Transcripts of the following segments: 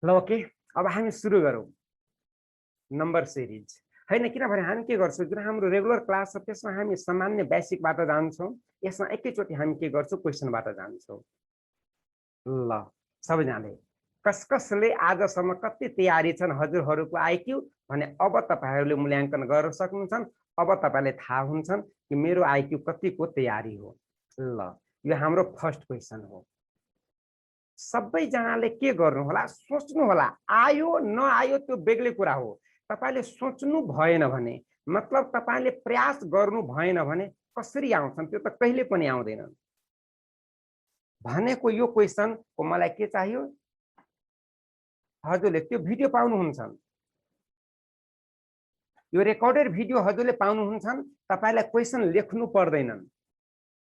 ल ओके, अब हामी सुरु गरौँ नम्बर सिरिज हैन। किनभने हामी के गर्छौँ, जुन हाम्रो रेगुलर क्लास छ त्यसमा हामी सामान्य बेसिकबाट जान्छौँ। यसमा एकैचोटि हामी के गर्छौँ, क्वेसनबाट जान्छौँ। ल सबैजनाले कस कसले आजसम्म कति तयारी छन् हजुरहरूको आइक्यू भने अब तपाईहरूले मूल्याङ्कन गर्न सक्नुहुन्छ। अब तपाईलाई थाहा हुन्छ कि मेरो आइक्यू कतिको तयारी हो। ल यो हाम्रो फर्स्ट क्वेसन हो। सबैजनाले के गर्नु होला, सोच्नु होला। आयो नआयो त्यो बेग्लै कुरा हो। तपाईले सोच्नु भएन भने, मतलब तपाईले प्रयास गर्नु भएन भने कसरी आउँछन्, त्यो त कहिले पनि आउँदैन। भनेको यो क्वेसनको मलाई के चाहियो, हजुरले त्यो भिडियो पाउनुहुन्छ, यो रेकर्डेड भिडियो हजुरले पाउनुहुन्छ। तपाईलाई क्वेसन लेख्नु पर्दैन,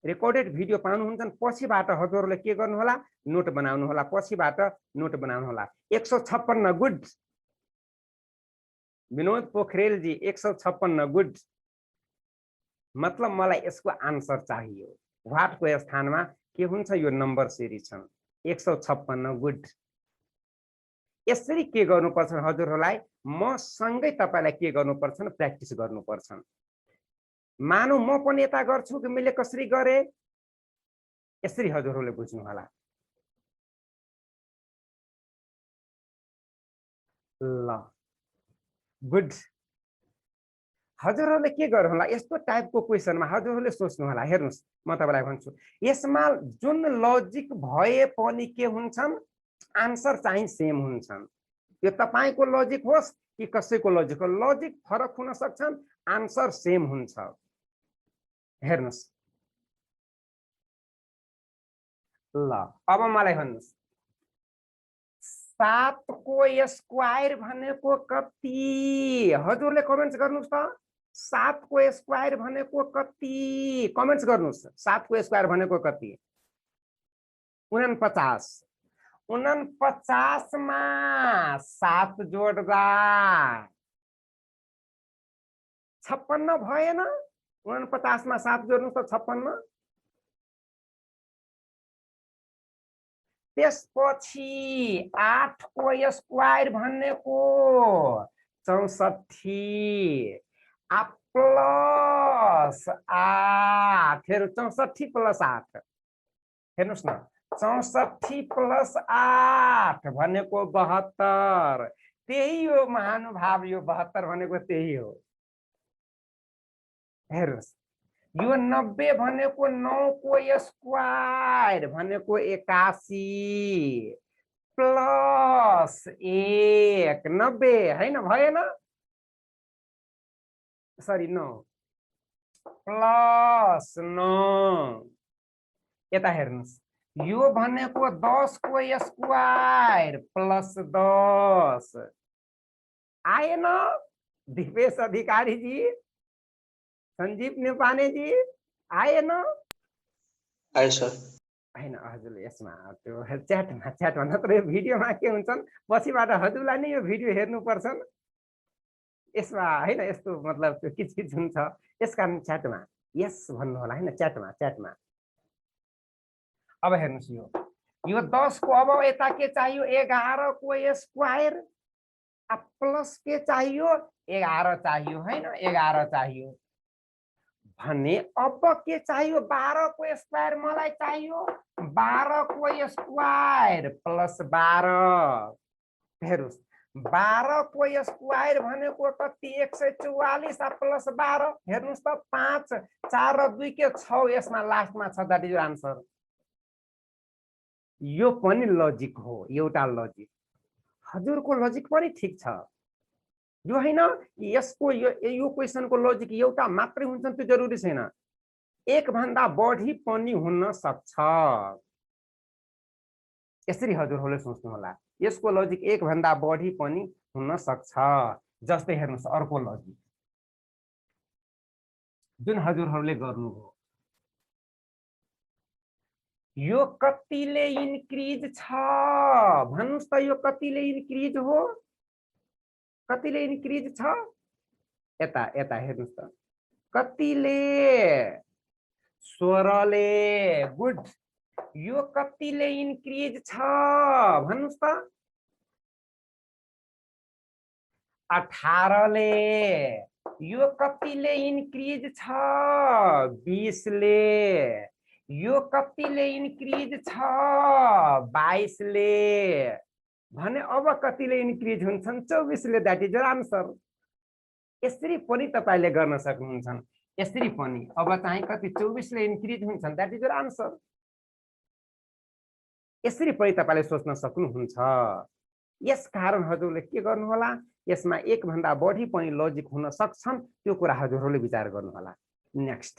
रेकर्डेड भिडियो पाउनुहुन्छ। पछिबाट हजुरले के गर्नु होला, नोट बनाउनु होला। पछिबाट नोट बनाउनु होला। 156 गुड विनोद पोखरेल जी, 156 गुड। मतलब मलाई यसको आन्सर चाहियो। व्हाटको स्थानमा के हुन्छ, यो नम्बर सिरिज छन् 156 गुड। यसरी के गर्नुपर्छ हजुरहरूलाई, म सँगै तपाईलाई के गर्नुपर्छ, प्र्याक्टिस गर्नुपर्छ। मानौ म पनि यता गर्छु कि मैले कसरी गरे, यसरी हजुरहरूले बुझ्नु होला। ल गुड। हजुरहरूले के गर्नु होला, यस्तो टाइपको क्वेसनमा हजुरहरूले सोच्नु होला। हेर्नुहोस्, म तपाईलाई भन्छु, यसमा जुन लजिक भए पनि के हुन्छन्, आन्सर चाहिँ सेम हुन्छन्। यो तपाईको लजिक होस् कि कसैको लजिक हो, लजिक फरक हुन सक्छन्, आन्सर सेम हुन्छ। हेर्नुहोस्, ल अब मलाई भन्नुहोस्, 7 को स्क्वायर भनेको कति? हजुरले कमेन्ट्स गर्नुहोस् त। 7 को स्क्वायर भनेको कति? कमेन्ट्स गर्नुहोस्। 7 को स्क्वायर भनेको कति? 49। 49 मा 7 जोड्दा 56 भएन? 49 मा 7 जोड्नुहोस् त 56। त्यसपछि 8 को स्क्वायर भनेको 64 प्लस 8। फेरि 64 प्लस 8, हेर्नुहोस् न, 64 प्लस 8 भनेको 72। त्यही हो महानुभाव, यो 72 भनेको त्यही हो। हेर्नुहोस्, यो 90 भनेको 9 को स्क्वायर भनेको 81 प्लस 1 90 हैन, भएन, सरी 9 प्लस 9। यता हेर्नुहोस्, यो भनेको 10 को स्क्वायर प्लस 10। आएन दिपेश अधिकारी जी, संजीव नेपाने जी, आएन? आए सर। हैन, हजुरले यसमा त्यो च्याटमा नत्र भिडियोमा के हुन्छन्, पछिबाट हजुरलाई नै यो भिडियो हेर्नुपर्छ यसमा, हैन? यस्तो मतलब त्यो किचकिच हुन्छ, यसकारण च्याटमा यस भन्नु होला, हैन? च्याटमा। अब हेर्नुहोस्, यो 10 को अब यता के चाहियो, 11 को स्क्वायर प्लस के चाहियो, 11 चाहियो, हैन? 11 चाहियो भने अब के चाहियो, 12 को स्क्वायर मलाई चाहियो। 12 को स्क्वायर प्लस 12। हेर्नुहोस्, 12 को स्क्वायर भनेको कति, 144 प्लस 12। हेर्नुहोस् त, 5 4 र 2 के 6, यसमा लास्टमा छ, दैट इज आन्सर। यो पनि लजिक हो, एउटा लजिक। हजुरको लजिक पनि ठीक छ, यो हैन यसको यो क्वेसनको लजिक एउटा मात्रै हुन्छ त्यो जरुरी छैन, एक भन्दा बढी पनि हुन सक्छ। यसरी हजुरहरूले सोच्नु होला, यसको लजिक एक भन्दा बढी पनि हुन सक्छ। जस्तै हेर्नुहोस्, अर्को लजिक जुन हजुरहरूले गर्नुभयो, यो कतिले इन्क्रिज छ भन्नुस् त, यो कतिले इन्क्रिज हो, कतिले इन्क्रिज छ? यता हेर्नुहोस् त, कतिले? 16 ले। गुड। यो कतिले इन्क्रिज छ भन्नुस् त? 18 ले यो कतिले इन्क्रिज छ 20 ले यो कतिले इन्क्रिज छ 22 ले भने अब कतिले इन्क्रिज हुन्छन् 24 ले दैट इज योर आन्सर यसरी पनि तपाईले गर्न सक्नुहुन्छ यसरी पनि अब चाहिँ कति 24 ले इन्क्रिज हुन्छन् दैट इज योर आन्सर यसरी पनि तपाईले सोच्न सक्नुहुन्छ यसकारण हजुरले के गर्नु होला यसमा एक भन्दा बढी पनि लजिक हुन सक्छन् त्यो कुरा हजुरहरूले विचार गर्नु होला नेक्स्ट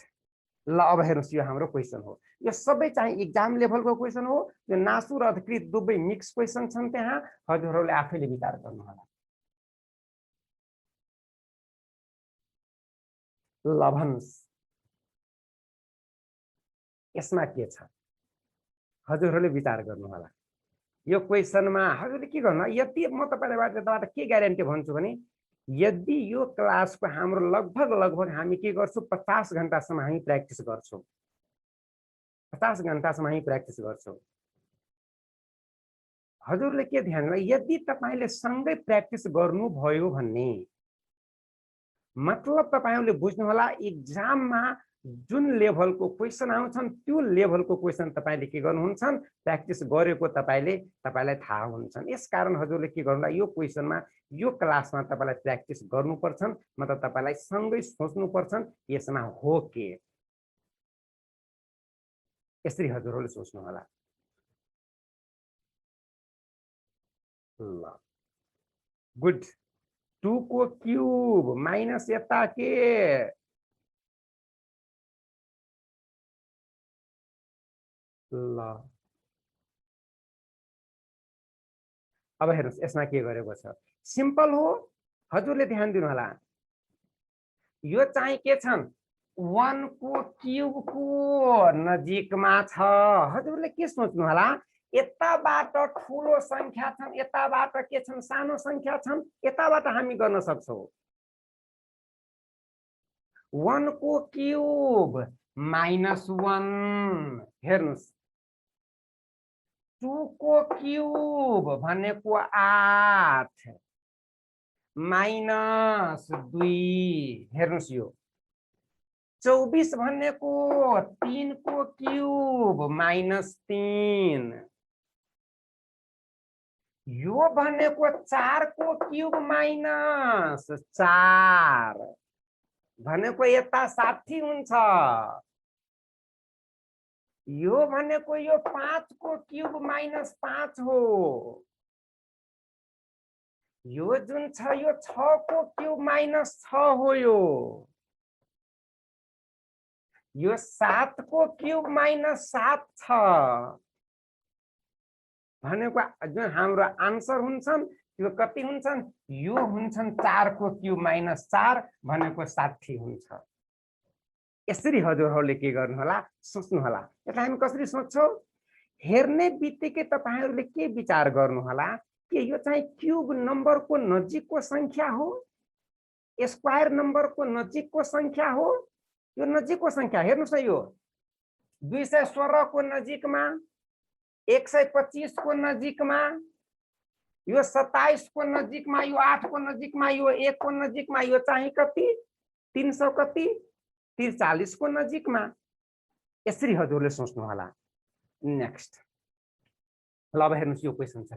ल अब हेर्नुस् यो हाम्रो क्वेशन हो यो सबै चाहिँ एक्जाम लेभलको क्वेशन हो यो नासु र अधिकृत दुवै मिक्स क्वेशन छन् त्यहाँ हजुरहरूले आफैले विचार गर्नु होला ल भन्नुस् यसमा के छ हजुरहरूले विचार गर्नु होला यो क्वेशनमा हजुरले के गर्नु यदि म तपाईलाई के ग्यारेन्टी भन्छु भने यदि यो क्लासको हाम्रो लगभग हामी के गर्छौं 50 घण्टासम्म हामी प्र्याक्टिस गर्छौं 50 घण्टासम्म हामी प्र्याक्टिस गर्छौं हजुरले के ध्यान यदि तपाईले सँगै प्र्याक्टिस गर्नु भयो भन्ने मतलब तपाईले बुझ्नु होला एक्जाममा जुन लेभलको क्वेशन आउँछन् त्यो लेभलको क्वेशन तपाईले के गर्नुहुन्छ प्र्याक्टिस गरेको तपाईलाई थाहा हुन्छन् यसकारण हजुरले के गर्नुला यो क्वेशनमा यो क्लासमा तपाईलाई प्र्याक्टिस गर्नुपर्छ मतलब तपाईलाई सँगै सोच्नुपर्छ यसमा हो के यसरी हजुरहरूले सोच्नु होला ल गुड 2 को क्यूब माइनस यता के ल अब हेर्नुस् यसमा के गरेको छ सिम्पल हो हजुरले ध्यान दिनु होला यो चाहिँ के छन् 1 को क्यूब को नजिकमा छ हजुरले के सोच्नु होला यताबाट ठूलो संख्या छन् यताबाट के छन् सानो संख्या छन् यताबाट हामी गर्न सक्छौं 1 को क्यूब -1 हेर्नुस् 2 को क्यूब भनेको 8 -2 हेर्नुस् यो 24 भनेको 3 को क्यूब -3 यो भनेको 4 को क्यूब -4 भनेको यता 60 हुन्छ यो भनेको यो 5 को क्यूब -5 हो यो जुन छ यो 6 को क्यूब -6 हो यो 7 को क्यूब -7 छ भनेको जुन हाम्रो आन्सर हुन्छन् त्यो कति हुन्छन् यो हुन्छन् 4 को क्यूब -4 भनेको 60 हुन्छ यसरी हजुरहरूले के गर्नु होला सोच्नु होला यसलाई हामी कसरी सोच्छौं हेर्ने बित्तिकै तपाईहरुले के विचार गर्नु होला के यो चाहिँ क्यूब नम्बरको नजिकको संख्या हो स्क्वायर नम्बरको नजिकको संख्या हो यो नजिकको संख्या हेर्नुस् न यो 216 को नजिकमा 125 को नजिकमा यो 27 को नजिकमा यो 8 को नजिकमा यो 1 को नजिकमा यो चाहिँ कति 300 कति 43 को नजिकमा यसरी हजुरले सोच्नु होला नेक्स्ट ल अब हेर्नुस् यो क्वेशन छ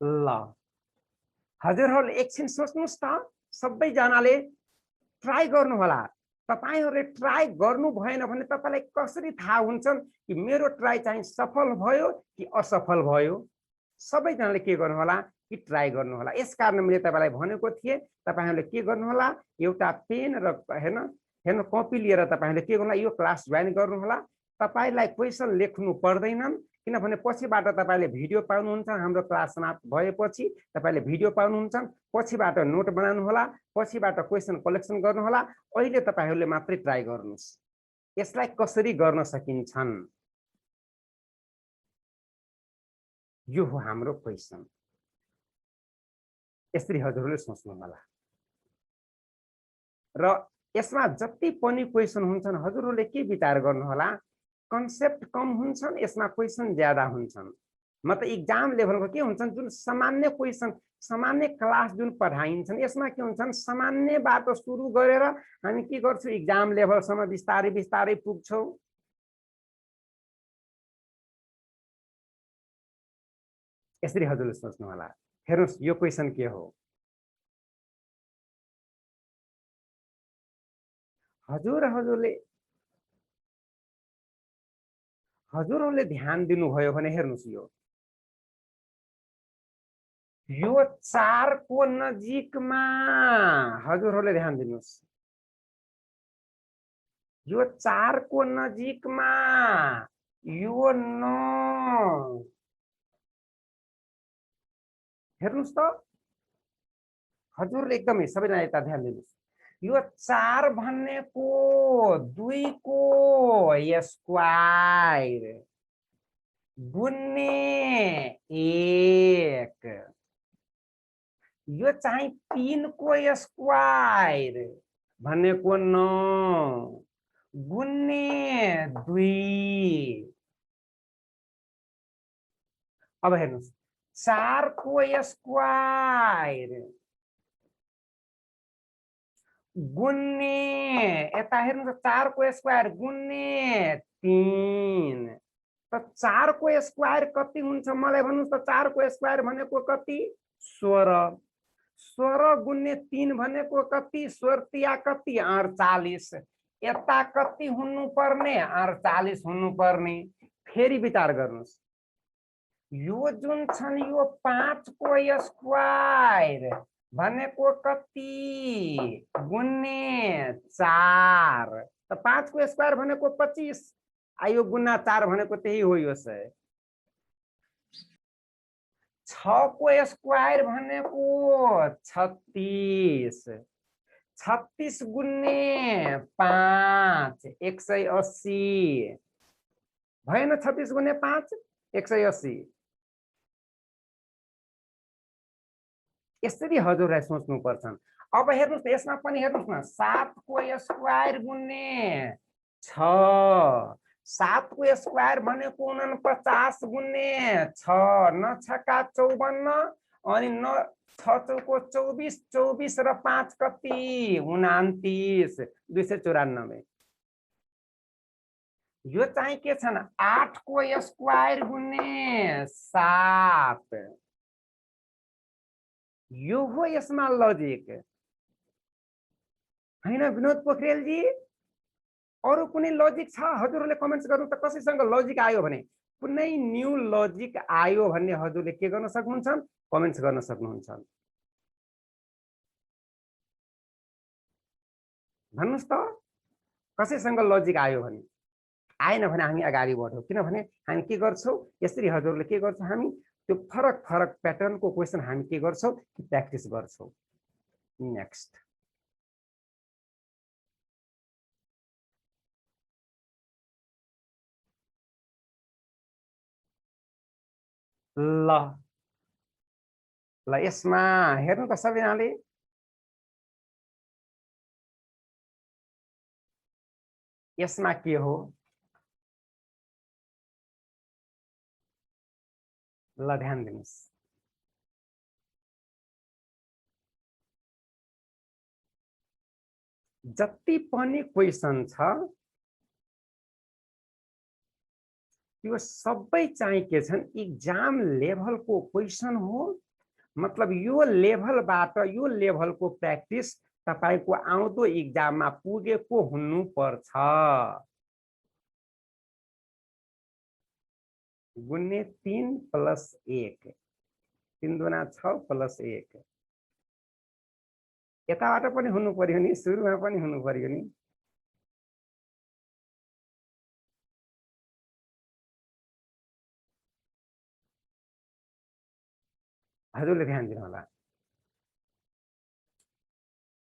ल हजुरहरूले एकछिन सोच्नुस् त सबै जनाले ट्राई गर्नु होला तपाईहरुले ट्राई गर्नु भएन भने तपाईलाई कसरी थाहा हुन्छ कि मेरो ट्राई चाहिँ सफल भयो कि असफल भयो सबै जनाले के गर्नु होला कि ट्राई गर्नु होला यसकारण मैले तपाईलाई भनेको थिए तपाईहरुले के गर्नु होला एउटा पेन र हेर्न कपी लिएर तपाईहरुले के गर्नु होला यो क्लास जोइन गर्नु होला तपाईलाई क्वेशन लेख्नु पर्दैन किनभने पछिबाट तपाईले भिडियो पाउनुहुन्छ हाम्रो क्लास समाप्त भएपछि तपाईले भिडियो पाउनुहुन्छ पछिबाट नोट बनाउनु होला पछिबाट क्वेशन कलेक्सन गर्नु होला अहिले तपाईहरुले मात्रै ट्राई गर्नुस् यसलाई कसरी गर्न सकिन्छन् यो हो हाम्रो क्वेशन यसरी हजुरले सोच्नु होला र यसमा जति पनि क्वेशन हुन्छन् हजुरहरूले के विचार गर्नु होला कन्सेप्ट कम हुन्छन्, यसमा क्वेसन ज्यादा हुन्छन्। मतलब इक्जाम लेभलको के हुन्छन्, जुन सामान्य क्वेसन सामान्य क्लास जुन पढाइन्छन् यसमा के हुन्छन्, सामान्यबाट सुरु गरेर हामी के गर्छौँ इक्जाम लेभलसम्म बिस्तारै बिस्तारै पुग्छौँ। यसरी हजुरले सोच्नु होला। हेर्नुहोस् यो क्वेसन के हो, हजुरहरूले ध्यान दिनुभयो भने हेर्नुहोस् यो 4 को नजिकमा हजुरहरूले ध्यान दिनुहोस्, यो 4 को नजिकमा यो 9 हेर्नुहोस् त, हजुरले एकदमै सबैजना यता ध्यान दिनुहोस्। यो 4 भनेको 2 को स्क्वायर गुन्ने 1, यो चाहिँ 3 को स्क्वायर भनेको 9 गुन्ने 2। अब हेर्नुहोस् 4 को स्क्वायर गुन्ने यता हेर्नुहोस् 4 को स्क्वायर गुन्ने 3, त 4 को स्क्वायर कति हुन्छ मलाई भन्नुस् त। 4 को स्क्वायर भनेको कति 16, 16 गुन्ने 3 भनेको कति 16 कति 48, यता कति हुनु पर्ने 48 हुनु पर्ने। फेरि विचार गर्नुस्, यो जुन छन् यो 5 को स्क्वायर भनेको कति गुन्ने 4, त 5 को स्क्वायर भनेको 25, आयो गुना 4 भनेको त्यही हो यो 100। 6 को स्क्वायर भनेको 36, 36 गुन्ने 5 180 भएन, 36 गुन्ने 5 180। यसरी हजुरलाई सोच्नु पर्छ। अब हेर्नुस् यसमा पनि हेर्नुस् न 7 को स्क्वायर गुन्ने 6, 7 को स्क्वायर भनेको 49 गुन्ने 6, 9 छक्का 54 अनि 9 6 चौको 24, 24 र 5 कति 29, 294। यो चाहिँ के छन् 8 को स्क्वायर गुन्ने 7, यो हो यसमा लजिक हैन विनोद पोखरेल जी। अरु कुनै लजिक छ हजुरहरूले कमेन्ट्स गर्नु त, कसैसँग लजिक आयो भने कुनै न्यू लजिक आयो भन्ने हजुरले के गर्न सक्नुहुन्छ कमेन्ट्स गर्न सक्नुहुन्छ। भन्नुस् त कसैसँग लजिक आयो भने, आएन भने हामी अगाडि बढौँ। किनभने हामी के गर्छौं यसरी हजुरले के गर्छौं हामी त्यो फरक फरक प्याटर्नको क्वेशन हामी के गर्छौं कि प्र्याक्टिस गर्छौं। नेक्स्ट ल ल यसमा हेर्नु त सबैजनाले, यसमा के हो ल ध्यान दिनुस्। जति पनि क्वेशन छ यो सबै चाहिँ के छन् इक्जाम लेभलको क्वेशन हो। मतलब यो लेभलबाट यो लेभलको प्र्याक्टिस तपाईको आउँदो इक्जाममा पुगेको हुनु पर्छ। गुन्ने 3 + 1 3 दुना 6 + 1 यताबाट पनि हुनु पर्यो नि, सुरुमा पनि हुनु पर्यो नि। हजुरले ध्यान दिनु होला।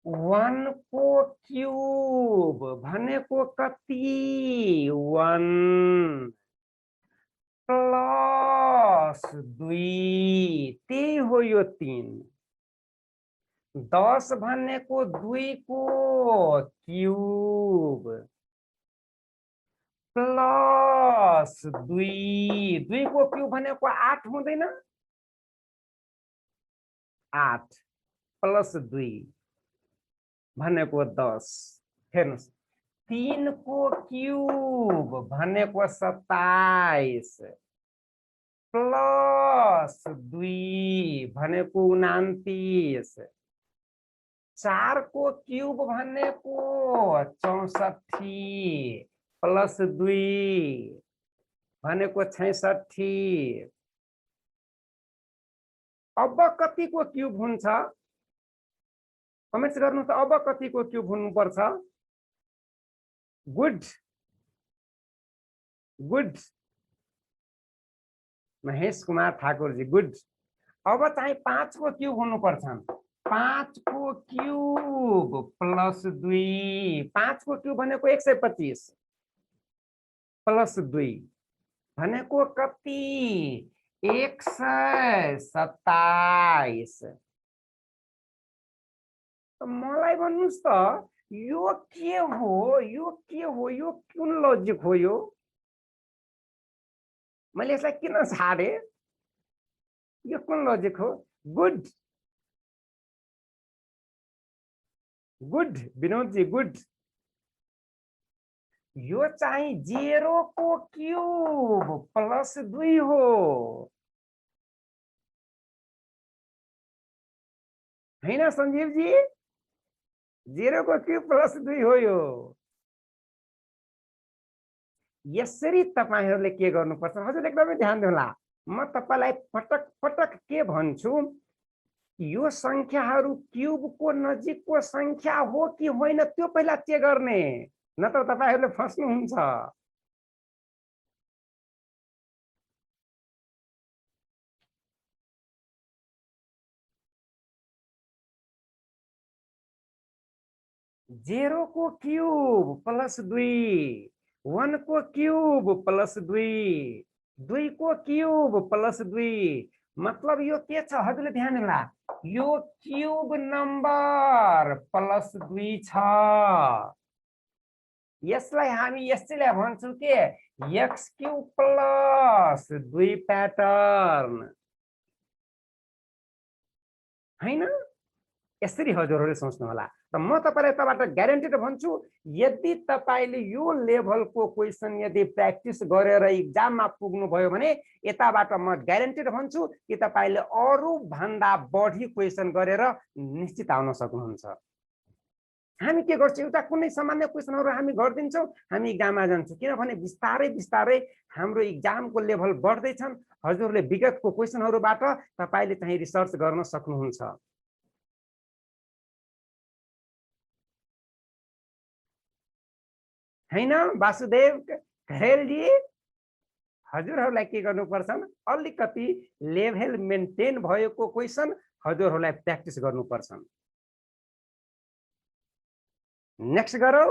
1 को क्यूब भनेको कति 1 + 2 त्यही हो यो 3। 10 भनेको 2 को क्यूब + प्लस 2 2 को क्यूब भनेको 8 हुँदैन 8 प्लस 2 भनेको 10 हेर्नुस् 3 को क्यूब भनेको 27 प्लस 2 भनेको 29 4 को क्यूब भनेको 64 प्लस 2 भनेको 66 अब कतिको क्यूब हुन्छ कमेन्ट्स गर्नु त अब कतिको क्यूब हुनुपर्छ good good Mahesh Kumar Thakurji good अब चाहिँ 5 को क्यूब हुनुपर्छ 5 को क्यूब प्लस 2 5 को क्यूब भनेको 125 प्लस 2 भनेको कति 127 मलाई भन्नुस् त यो के हो यो कुन लजिक हो यो मैले यसलाई किन छाडे यो कुन लजिक हो good good Vinod ji good यो चाहिँ 0 को क्यूब प्लस 2 हो हैन संजीव जी 0 को क्यूब प्लस 2 हो यो यसरी तपाईहरुले के गर्नुपर्छ हजुर एकदमै ध्यान दिनुहोला म तपाईलाई पटक पटक के भन्छु यो संख्याहरु क्यूबको नजिकको संख्या हो कि होइन त्यो पहिला चेक गर्ने नत्र तपाईहरुले फस्नुहुन्छ जेरो को क्यूब प्लस 2 1 को क्यूब प्लस 2 2 को क्यूब प्लस 2 मतलब यो के छ हजुरले ध्यान दिनुहोला यो क्यूब नम्बर प्लस 2 छ यसलाई हामी यसैले भन्छौ के x क्यूब प्लस 2 प्याटर्न हैन यसरी हजुरहरुले सोच्नु होला त म तपाईलाई तबाट ग्यारेन्टेड भन्छु यदि तपाईले यो लेभलको क्वेशन यदि प्र्याक्टिस गरेर एक्जाममा पुग्नु भयो भने यताबाट म ग्यारेन्टेड भन्छु कि तपाईले अरु भन्दा बढी क्वेशन गरेर निश्चित आउन सक्नुहुन्छ हामी के गर्छौं एउटा कुनै सामान्य क्वेशनहरु हामी गर्दिन्छौं हामी एक्जाममा जान्छौं किनभने बिस्तारै बिस्तारै हाम्रो एक्जामको लेभल बढ्दै छन् हजुरले विगतको क्वेशनहरुबाट तपाईले चाहिँ रिसर्च गर्न सक्नुहुन्छ हैन वासुदेव खरेल जी हजुरहरुलाई के गर्नुपर्छ अलिकति लेभल मेन्टेन भएको क्वेशन हजुरहरुलाई प्र्याक्टिस गर्नुपर्छ नेक्स्ट गरौ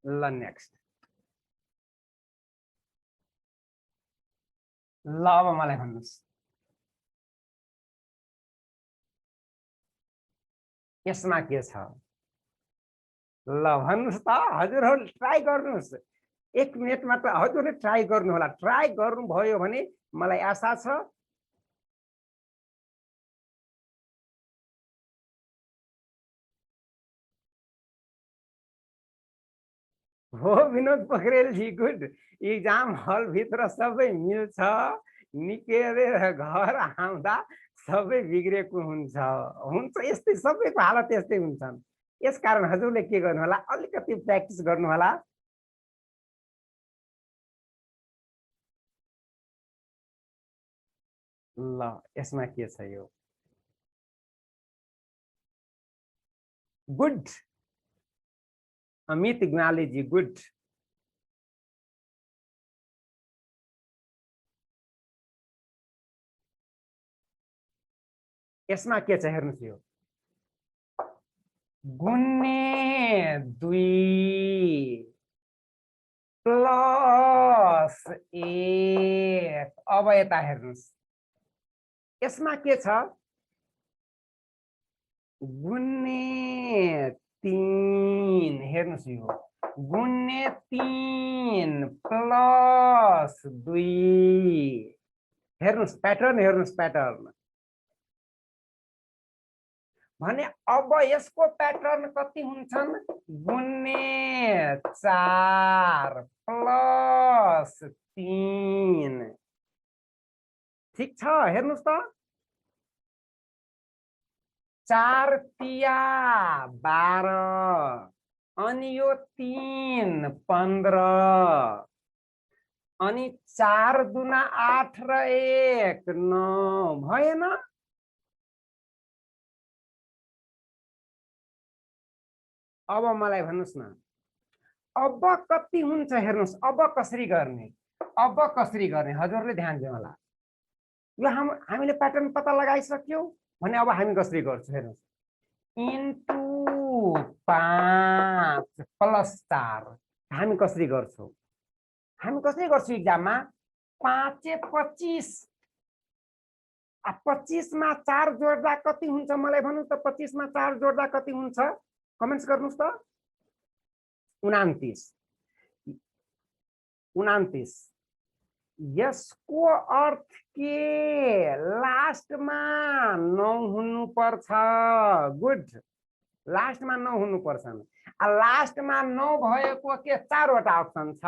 ल नेक्स्ट ल अब मलाई भन्नुस् यसमा के छ ल भन्नुस् त हजुरहरु ट्राई गर्नुस् 1 मिनेट मात्र हजुरले ट्राई गर्नु होला ट्राई गर्नु भयो भने मलाई आशा छ हो विनोद पोखरेल जी गुड एक्जाम हल भित्र सबै मिल्छ निकेरेर घर आउँदा सबै बिग्रेको हुन्छ यस्तै सबैको हालत यस्तै हुन्छन् यसकारण हजुरले के गर्नु होला अलिकति प्र्याक्टिस गर्नु होला ल यसमा के छ यो गुड अमित ग्नाली जी गुड यसमा के छ हेर्नुस् यो गुणे 2 प्लस 1 अब यता हेर्नुस् यसमा के छ गुणे 3 हेर्नुस् यो गुन्ने 3 प्लस 2। हेर्नुस् प्याटर्न, हेर्नुस् प्याटर्न भने अब यसको प्याटर्न कति हुन्छन्? गुन्ने 4 प्लस 3। ठीक छ, हेर्नुस् त 4 तिया 12 अनि यो 3 15 अनि 4 दुना 8 र 1 9 भएन? अब मलाई भन्नुस् न अब कति हुन्छ? हेर्नुस् अब कसरी गर्ने, अब कसरी गर्ने हजुरले ध्यान दिनु होला। यो हामीले प्याटर्न पत्ता लगाइसक्यौ भने अब हामी कसरी गर्छौं? हेर्नुस् इन्टु 5 प्लस 4 हामी कसरी गर्छौं? हामी कसरी गर्छौं एक्जाममा? 5 25 अब 25 मा 4 जोड्दा कति हुन्छ मलाई भन्नु त? 25 मा 4 जोड्दा कति हुन्छ? कमेन्ट्स गर्नुस् त। 29। 29 यसको अर्थ के? लास्टमा 9 हुनु पर्छ। गुड, लास्टमा 9 हुनु पर्छ। लास्टमा 9 भएको के 4 वटा अप्सन छ।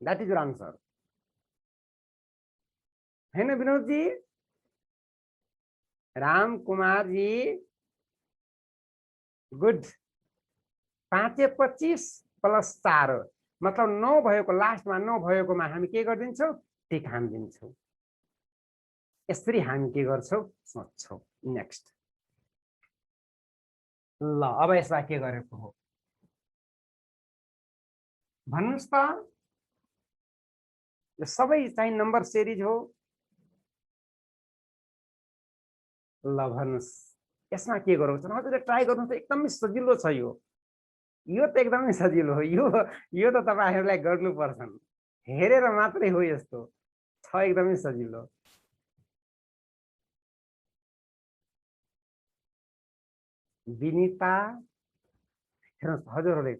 That is your answer. हैन विनोद जी, राम कुमार जी, गुड। 5 25 प्लस 4 मतलब 9 भएको, लास्टमा 9 भएकोमा हामी के गर्दिन्छौं? टिक हान्दिन्छौं। यसरी हामी के गर्छौं? सोच्छौं। नेक्स्ट ल अब यसलाई के गरेको हो भन्नुस् त। यो सबै चाहिँ नम्बर सिरिज हो। ल भन्नुस् यसमा के गरौँ? हजुरले ट्राई गर्नु त एकदमै सजिलो छ। यो त एकदमै सजिलो हो। यो त तपाईहरुलाई गर्नुपर्छ। हेरेर मात्रै हो, यस्तो छ, एकदमै सजिलो। विनिता हेर्नुस् हजुरहरूले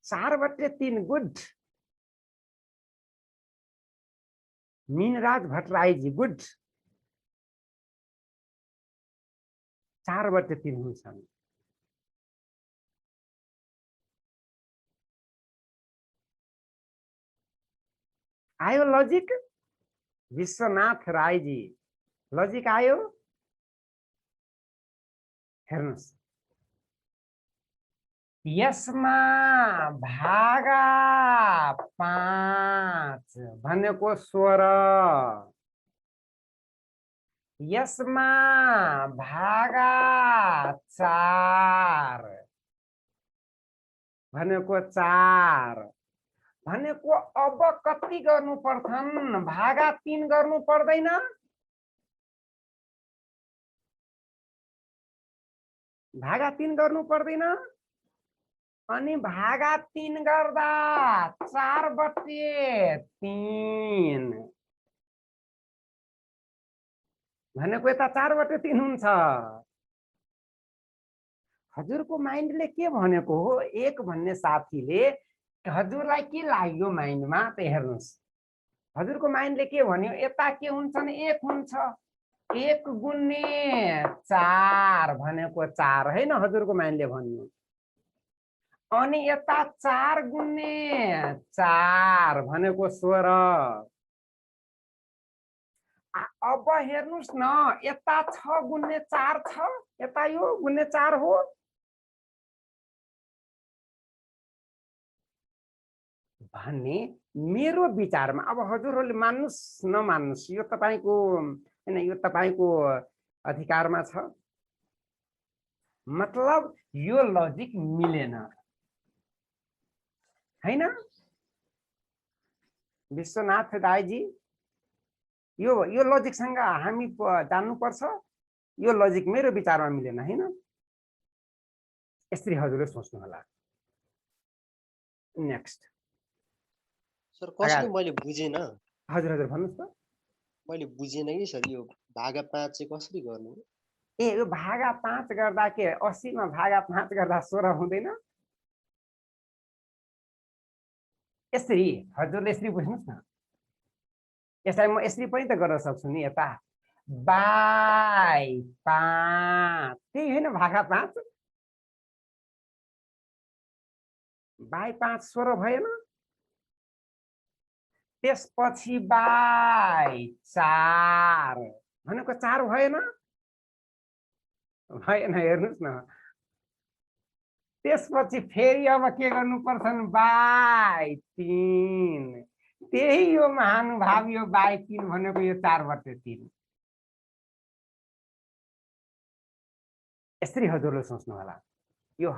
4/3 गुड। मीनराज भट्टराईजी गुड। 4/3 हुन्छन्। आयो लजिक? विश्वनाथ राईजी लजिक आयो? हेर्नुस् यसमा भागा 5 भनेको 16, यसमा भागा 4 भनेको 4 भनेको अब कति गर्नु पर्छन्? भागा 3 गर्नु पर्दैन? भागा 3 गर्नु पर्दैन? अनि भागा 3 गर्दा 4/3 भनेको यता 4/3 हुन्छ। हजुरको माइन्डले के भनेको हो? एक भन्ने साथीले हजुरलाई के लाग्यो माइन्डमा त हेर्नुस्। हजुरको माइन्डले के भन्यो? यता के हुन्छन्? 1 हुन्छ। 1 गुन्ने 4 भनेको 4 हैन? हजुरको माइन्डले भन्यो। अनि यता 4 गुन्ने 4 भनेको 16। अब हेर्नुस् न, यता 6 गुन्ने 4 छ, यता यो गुन्ने 4 हो। भन्ने मेरो विचारमा, अब हजुरहरूले मान्नुस् नमान्नुस् यो तपाईको हैन, यो तपाईको अधिकारमा छ। मतलब यो लजिक मिलेन हैन? विश्वनाथ राईजी यो लजिकसँग हामी जान्नु पर्छ। यो लजिक मेरो विचारमा मिलेन हैन? यसरी हजुरले सोच्नु होला। नेक्स्ट सर कसरी मैले बुझेन। हजुर हजुर भन्नुस् त। मैले बुझेन कि सर, यो भागा 5 चाहिँ कसरी गर्नु? ए यो भागा 5 गर्दा के 80 मा भागा 5 गर्दा 16 हुँदैन? यसरी हजुरले यसरी बुझ्नुस् न, यसलाई म यसरी पनि त गर्न सक्छु नि, यता बाई 5 त्यही होइन भागा 5 बाई 5 16 भएन, त्यसपछि बाई 4 भनेको 4 भएन, हेर्नुस् न, त्यसपछि फेरि अब के गर्नुपर्छ बाई 3 त्यही यो महानुभाव यो बाई 3 भनेको यो 4/3 यसरी हजुरले सोच्नु होला यो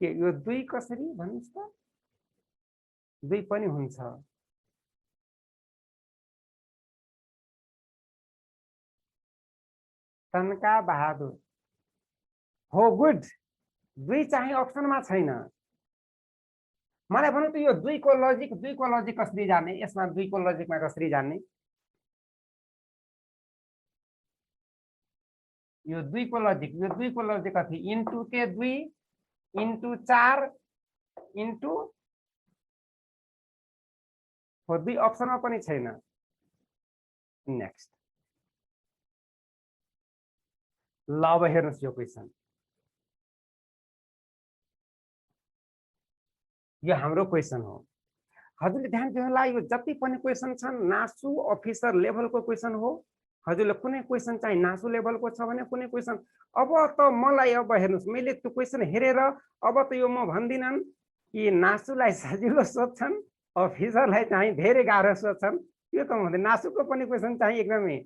के यो 2 कसरी भन्नुस् त 2 पनि हुन्छ, तनका बहादुर हो गुड 2 चाहिँ अप्सनमा छैन, मलाई भन्नु त यो 2 को लजिक कसरी जाने, यसमा 2 को लजिकमा कसरी जाने, यो 2 को लजिक कति इन्टु के 2 इन्टु 4 इन्टु हो 2 अप्सनमा पनि छैन। नेक्स्ट ल अब हेर्नुस् यो क्वेसन, यो हाम्रो क्वेसन हो, हजुरले ध्यान दिनु होला यो जति पनि क्वेसन छन् नासु अफिसर लेभलको क्वेसन हो, हजुरले कुनै क्वेसन चाहिँ नासु लेभलको छ भने कुनै क्वेसन अब त मलाई अब हेर्नुस् मैले त्यो क्वेसन हेरेर अब त यो म भन्दिनन् कि नासुलाई सजिलो सोध्छन् अफिसरलाई चाहिँ धेरै गाह्रो सोध्छन्, यो त हुँदैन, नासुको पनि क्वेसन चाहिँ एकदमै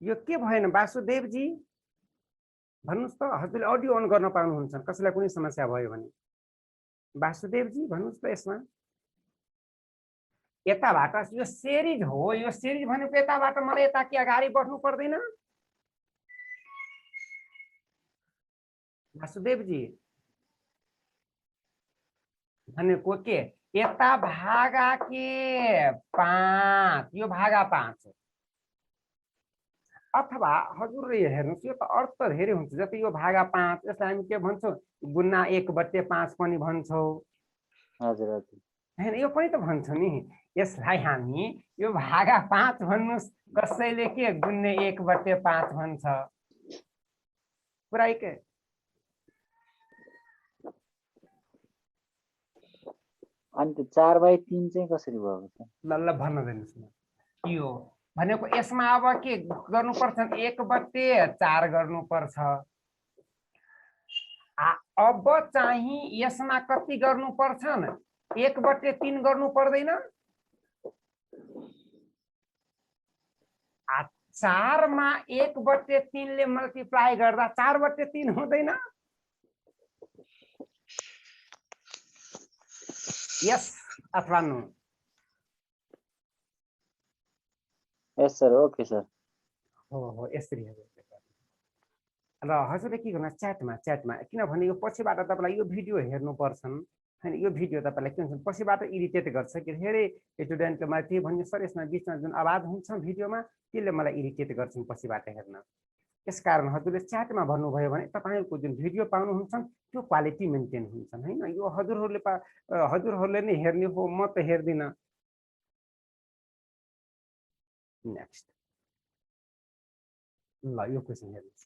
यो के भएन वासुदेवजी भन्नुस् त, हजुरले अडियो अन गर्न पाउनुहुन्छ कसैलाई कुनै समस्या भयो भने, वासुदेवजी भन्नुस् त यसमा यताबाट यो सिरिज हो, यो सिरिज भनेको यताबाट मलाई यता के अगाडि बढ्नु पर्दैन वासुदेवजी भनेको के यता भागा के 5 यो भागा 5 अथवा हजुरले हेर्नुस् यो त अर्थ धेरै हुन्छ, जति यो भागा 5 यसलाई हामी के भन्छौँ गुणा 1/5 पनि भन्छौँ, हजुर हजुर हैन यो पनि त भन्छौँ नि, यसलाई हामी यो भागा 5 भन्नुस्, कसैले के गुण्ने 1/5 भन्छ, पुरै के अनि त्यो 4/3 चाहिँ कसरी भएको छ ल भन्न दिनुस् न, यो भनेको यसमा अब के गर्नुपर्छ 1/4 गर्नुपर्छ, अब चाहिँ यसमा कति गर्नुपर्छ 1/3 गर्नु पर्दैन, 4 मा 1/3 ले मल्टिप्लाई गर्दा 4/3 हुँदैन, यस अथवा नो, यस सर ओके सर हो यसरी र हजुरले के गर्नु च्याटमा किनभने यो पछिबाट तपाईलाई यो भिडियो हेर्नुपर्छ हैन, यो भिडियो तपाईलाई के हुन्छ पछिबाट इरिटेट गर्छ कि धेरै स्टुडेन्टले मलाई त्यही भन्यो सर यसमा बिचमा जुन आवाज हुन्छ भिडियोमा त्यसले मलाई इरिटेट गर्छन् पछिबाट हेर्न, यसकारण हजुरले च्याटमा भन्नुभयो भने तपाईहरुको जुन भिडियो पाउनुहुन्छ त्यो क्वालिटी मेन्टेन हुन्छ हैन, यो हजुरहरूले नै हेर्ने हो, म त हेर्दिन। नेक्स्ट ल यो क्वेसन हेर्नुस्,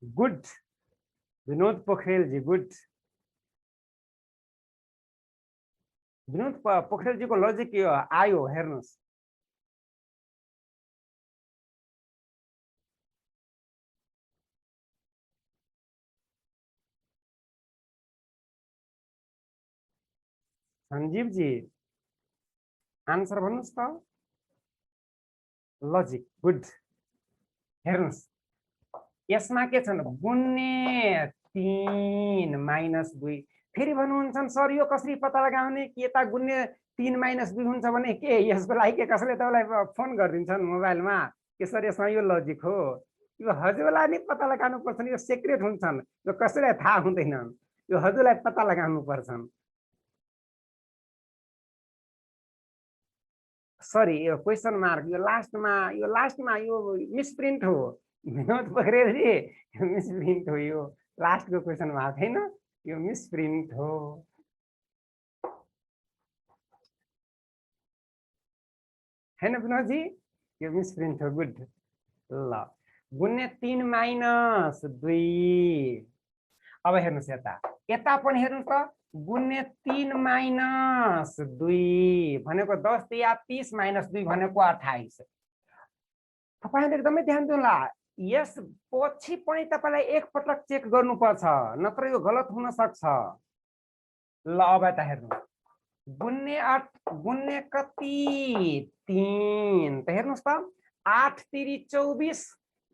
गुड विनोद पोखरेल जी गुड, विनोद पोखरेल जी को लजिक यो आयो हेर्नुस्, संजीव जी आन्सर भन्नुस् त, लजिक गुड हेर्नुस् यसमा के छ गुण्ने 3 माइनस 2 फेरि भन्नुहुन्छ सर यो कसरी पत्ता लगाउने कि यता गुण्ने 3 माइनस 2 हुन्छ भने के यसको लागि के कसैले तपाईलाई फोन गरिदिन्छन् मोबाइलमा के सर यसमा यो लजिक हो, यो हजुरलाई नै पत्ता लगाउनु पर्छ नि, यो सिक्रेट हुन्छन्, यो कसैलाई थाहा हुँदैनन्, यो हजुरलाई पत्ता लगाउनु पर्छन्। सरी यो क्वेसन मार्क, यो लास्टमा यो मिसप्रिन्ट हो विनोद पोखरेलजी, यो मिसप्रिन्ट हो, यो लास्टको क्वेसन मार्क हैन, यो मिसप्रिन्ट हो। हैन विनोदजी, यो मिसप्रिन्ट हो। गुड। ल गुण्य 3 माइनस 2। अब हेर्नुस् यता पनि हेर्नु त, गुण्य 3 माइनस 2 भनेको 10 या 30 माइनस 2 भनेको 28। तपाईहरुले एकदमै ध्यान दिनुला, यस पछि पनि तपाईलाई एक पटक चेक गर्नुपर्छ, नत्र यो गलत हुन सक्छ। ल अब यता हेर्नु, गुण्य कति 3 त हेर्नुस् त, 8 3 24,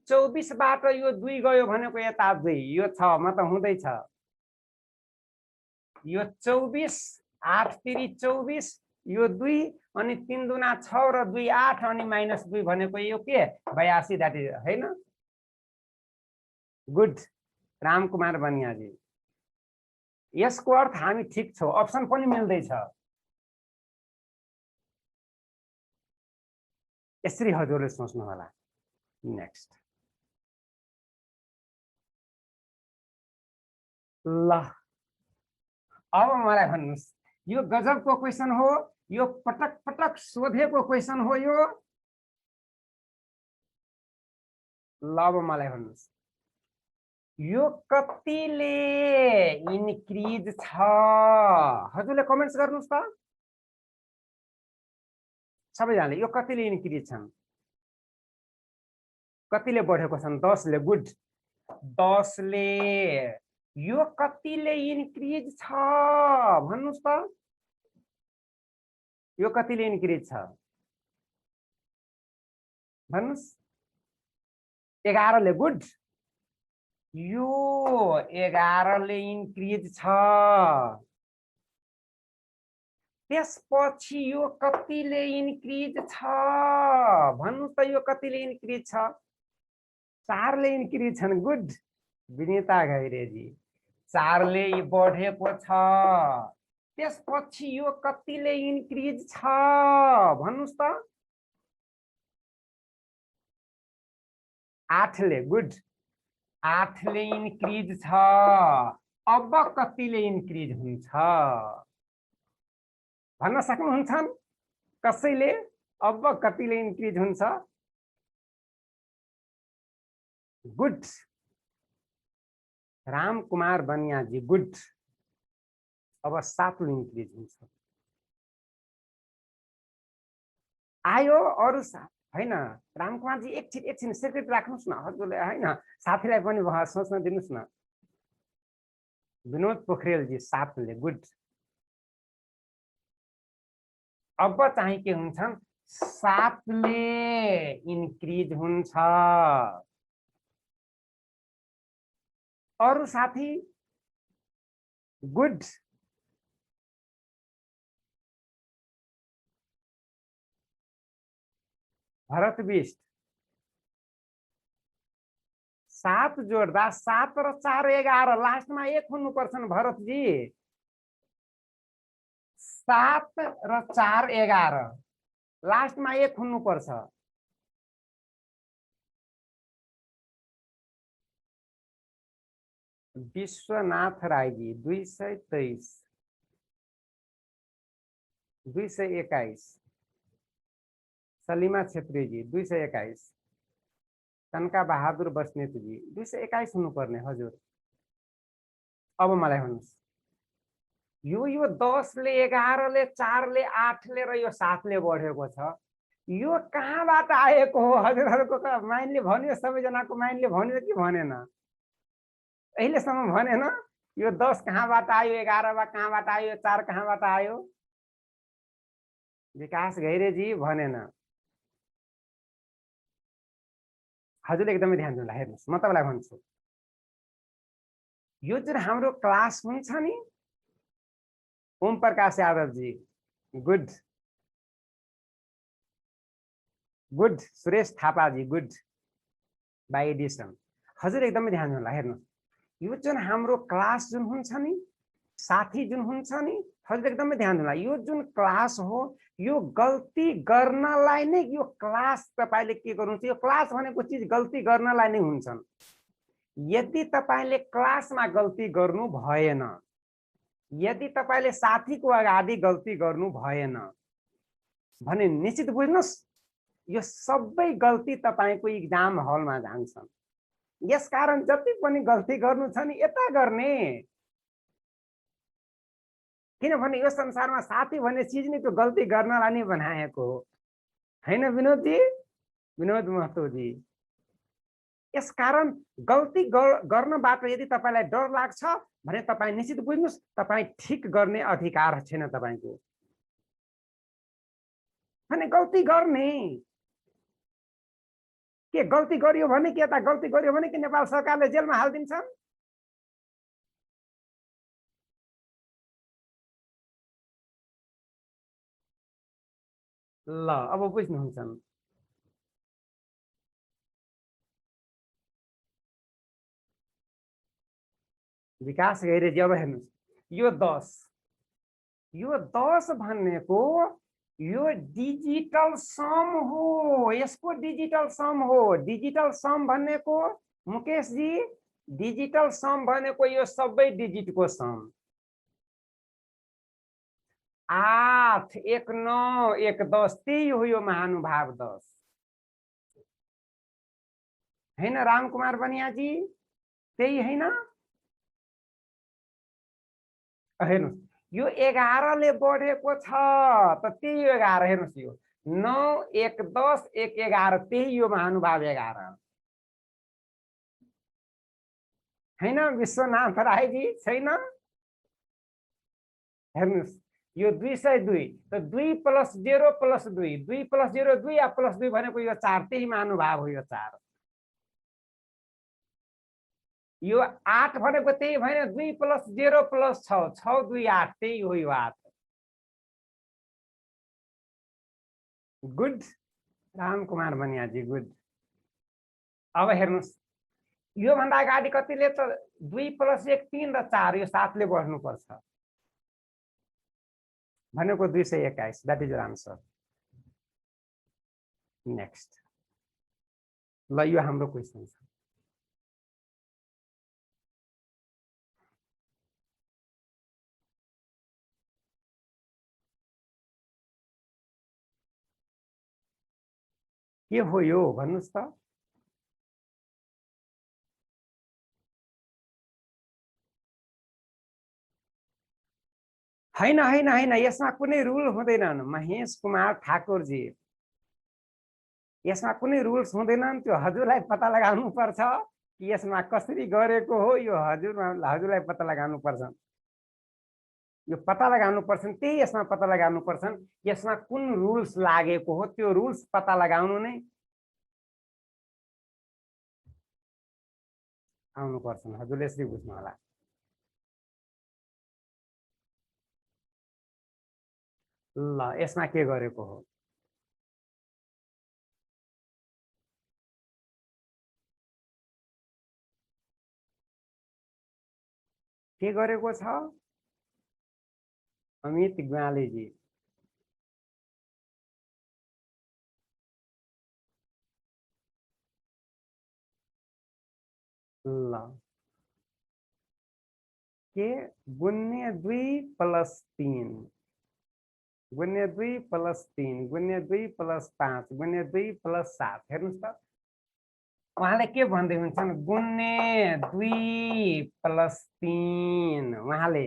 24 बाट यो 2 गयो भनेको यता 2, यो 6 म त हुँदैछ, यो 24, 8 3 24, यो 2 अनि 3 दुना 6 र 2 8 अनि माइनस 2 भनेको यो के 82, दैट इज हैन। गुड रामकुमार बनियाजी, यसको अर्थ हामी ठीक छौ, अप्सन पनि मिल्दैछ। यसरी हजुरले सोच्नु होला। नेक्स्ट ल अब मलाई भन्नुस्, यो गजबको क्वेसन हो, यो पटक पटक सोधेको क्वेसन हो यो। ल अब मलाई भन्नुस्, यो कतिले इन्क्रिज छ? हजुरले कमेन्ट्स गर्नुस् त सबैजनाले, यो कतिले इन्क्रिज छन्, कतिले बढेको छन्? 10 ले। गुड 10 ले। यो कतिले इन्क्रिज छ भन्नुस् त, यो कतिले इन्क्रिज छ भन्नुस्? 11 ले। गुड, यो 11 ले इन्क्रिज छ। त्यसपछि यो कतिले इन्क्रिज छ भन्नुस् त, यो कतिले इन्क्रिज छ? 4 ले इन्क्रिज छन्। गुड विनीता घैरेजी, 4 ले बढेको छ। त्यसपछि यो कतिले इन्क्रिज छ भन्नुस् त? 8 ले। गुड 8 ले इन्क्रिज छ। अब कतिले इन्क्रिज हुन्छ भन्न सक्नुहुन्छ कसैले? अब कतिले इन्क्रिज हुन्छ? Good Ramkumar Baniyaji, good. अब 7 ले इन्क्रिज हुन्छ। आयो अरु हैन रामकुमारजी, एकछिन सिक्रेट राख्नुस् न हजुरले, हैन साथीलाई पनि सोच्न दिनुस् न। विनोद पोखरेलजी 7 ले। गुड। अब चाहिँ के हुन्छन्? 7 ले इन्क्रिज हुन्छ। अरु साथी? गुड भरत बिष्ट, 7 जोड्दा 7 र 4 11, लास्टमा 1 हुनुपर्छ भरतजी। 7 र 4 11, लास्टमा 1 हुनुपर्छ। विश्वनाथ राईजी 223, 221, सलीमा छेत्रीजी 221, तनका बहादुर बस्नेतजी 221 हुनुपर्ने हजुर। अब मलाई भन्नुस्, यो 10 ले 11 ले 4 ले 8 ले र यो 7 ले बढेको छ, यो कहाँबाट आएको हो? हजुरहरूको माइन्डले भन्यो, सबैजनाको माइन्डले भन्यो कि भनेन? अहिलेसम्म भनेन। यो 10 कहाँबाट आयो, 11 कहाँबाट आयो, 4 कहाँबाट आयो? विकास घैरेजी भनेन। हजुरले एकदमै ध्यान दिनुला। हेर्नुस् म तपाईलाई भन्छु, यो जुन हाम्रो क्लास हुन्छ नि, Om Prakash Yadavji good, good Suresh Thapaji good, by addition. हजुर एकदमै ध्यान दिनु होला। हेर्नु यो जुन हाम्रो क्लास जुन हुन्छ नि, साथी जुन हुन्छ नि, हजुर एकदमै ध्यान दिनु होला। यो जुन क्लास हो यो गल्ती गर्नलाई नै यो क्लास तपाईले के गर्नुहुन्छ, यो क्लास भनेको चिज गल्ती गर्नलाई नै हुन्छन्। यदि तपाईले क्लासमा गल्ती गर्नु भएन, यदि तपाईले साथीको अगाडि गल्ती गर्नु भएन भने निश्चित बुझ्नुस् यो सबै गल्ती तपाईको एक्जाम हलमा जान्छन्। यसकारण जति पनि गल्ती गर्नु छ नि यता गर्ने, किनभने यो संसारमा साथी भन्ने चिज नै त्यो गल्ती गर्नलाई नै बनाएको हो, हैन विनोदजी, विनोद महतोजी। यसकारण गल्ती गर्नबाट यदि तपाईलाई डर लाग्छ भने तपाई निश्चित बुझ्नुस् तपाई ठीक गर्ने अधिकार छैन तपाईको। भने गल्ती गर्ने के गल्ती गरियो भने के यता गल्ती गरियो भने के नेपाल सरकारले जेलमा हालिदिन्छन्? ल अब बुझ्नुहुन्छ। विकास गैरेजी अब हेर्नुस् यो 10 भनेको यो डिजिटल सम हो, यसको डिजिटल सम हो। डिजिटल सम भनेको मुकेश जी, डिजिटल सम भनेको यो सबै डिजिटको सम। 8 1 9 1 10 त्यही हो यो महानुभाव 10, हैन रामकुमार बनियाजी, त्यही हैन? हेर्नुस् यो 11 ले बढेको छ त त्यही 11, हेर्नुस् यो 9 1 10 1 11 त्यही यो महानुभाव 11, हैन विश्वनाथ राईजी? छैन? हेर्नुस् यो 202 त 2 + 0 + 2 2 + 0 2 या + 2 भनेको यो 4 त्यही महानुभाव हो यो 4। यो 8 भनेको त्यही भएन 2 + 0 + 6 6 2 8 त्यही हो यो 8। Good Ramkumar Baniyaji, good. अब हेर्नुस् यो भन्दा अगाडि कतिले त 2 + 1 3 र 4 यो 7 ले बढ्नु पर्छ भनेको 221, that is your answer. Next ल यो हाम्रो क्वेशन छ। के हो यो भन्नुस् त? हैन हैन हैन यसमा कुनै रुल हुँदैनन् महेश कुमार ठाकुरजी, यसमा कुनै रुल्स हुँदैनन्। त्यो हजुरलाई पत्ता लगाउनु पर्छ कि यसमा कसरी गरेको हो, यो हजुरलाई पत्ता लगाउनु पर्छ। यो पत्ता लगाउनु पर्छ, त्यही यसमा पत्ता लगाउनु पर्छ यसमा कुन रुल्स लागेको हो, त्यो रुल्स पत्ता लगाउनु नै आउनु पर्छ। हजुरले यसरी बुझ्नु होला। ल यसमा के गरेको हो? के गरेको छ अमित ग्वालेजी? ल के गुण्य 2 + 3 गुण्य 2 + 3 गुण्य 2 + 5 गुण्य 2 + 7। हेर्नुस् त उहाँले के भन्दै हुन्छन्? गुण्य 2 + 3 उहाँले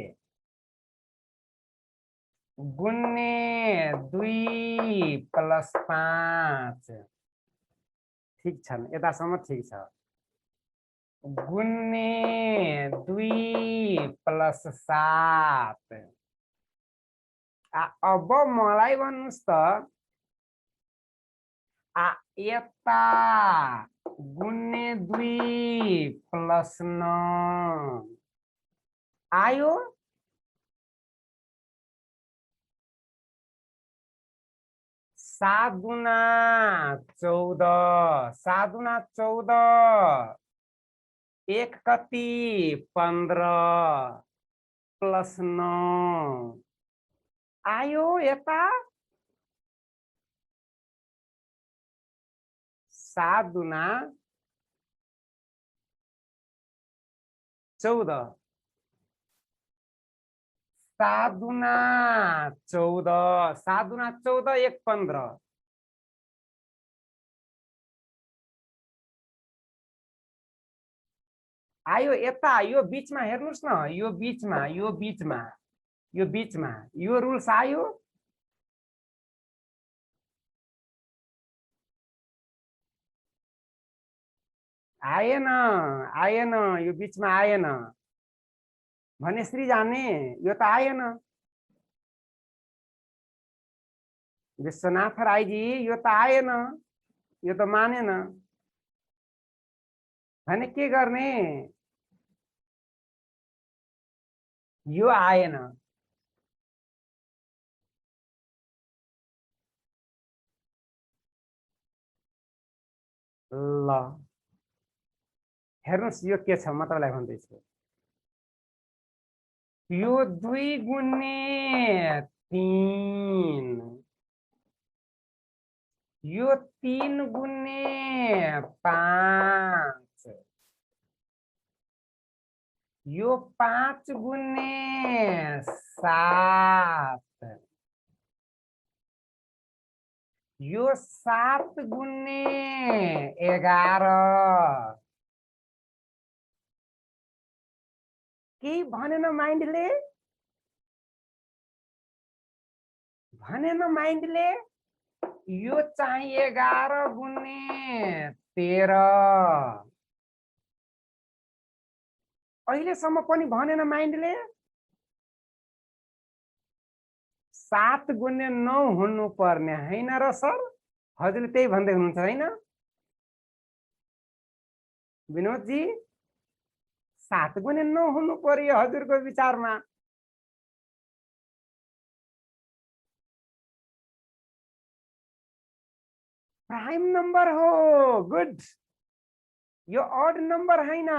गुण्य 2 + 5 ठीक छन्, यतासम्म ठीक छ। गुण्य 2 + 7 अब मलाई भन्नुस् त यता गुण्य 2 + 9 आयो, 7 दूना 14, 7 दूना 14, 1 कति 15 प्लस 9 आयो यता 7 दूना 14, 7 दूना 14, 7 दूना 14, 1 15 आयो यता यो बीचमा हेर्नुस् न यो बीचमा यो रुल्स आयो आएन यो बीचमा आएन भने श्री जाने यो त आएन विश्वनाथ राईजी यो त आएन यो त मानेन भने के गर्ने यो आएन ल हेर्नुस् यो के छ म तपाईलाई भन्दैछु यो 2 गुणे 3 यो 3 गुणे 5 यो 5 गुणे 7 यो 7 गुणे 11 के भनेन माइन्डले यो चाहिँ 11 गुणे 13 अहिलेसम्म पनि भनेन माइन्डले 7 गुणे 9 हुनु पर्ने हैन र सर हजुरले त्यही भन्दै हुनुहुन्छ हैन विनोद जी 7 गुणे 9 हुनु पर्यो हजुरको विचारमा प्राइम नंबर हो गुड यो ऑड नंबर हैन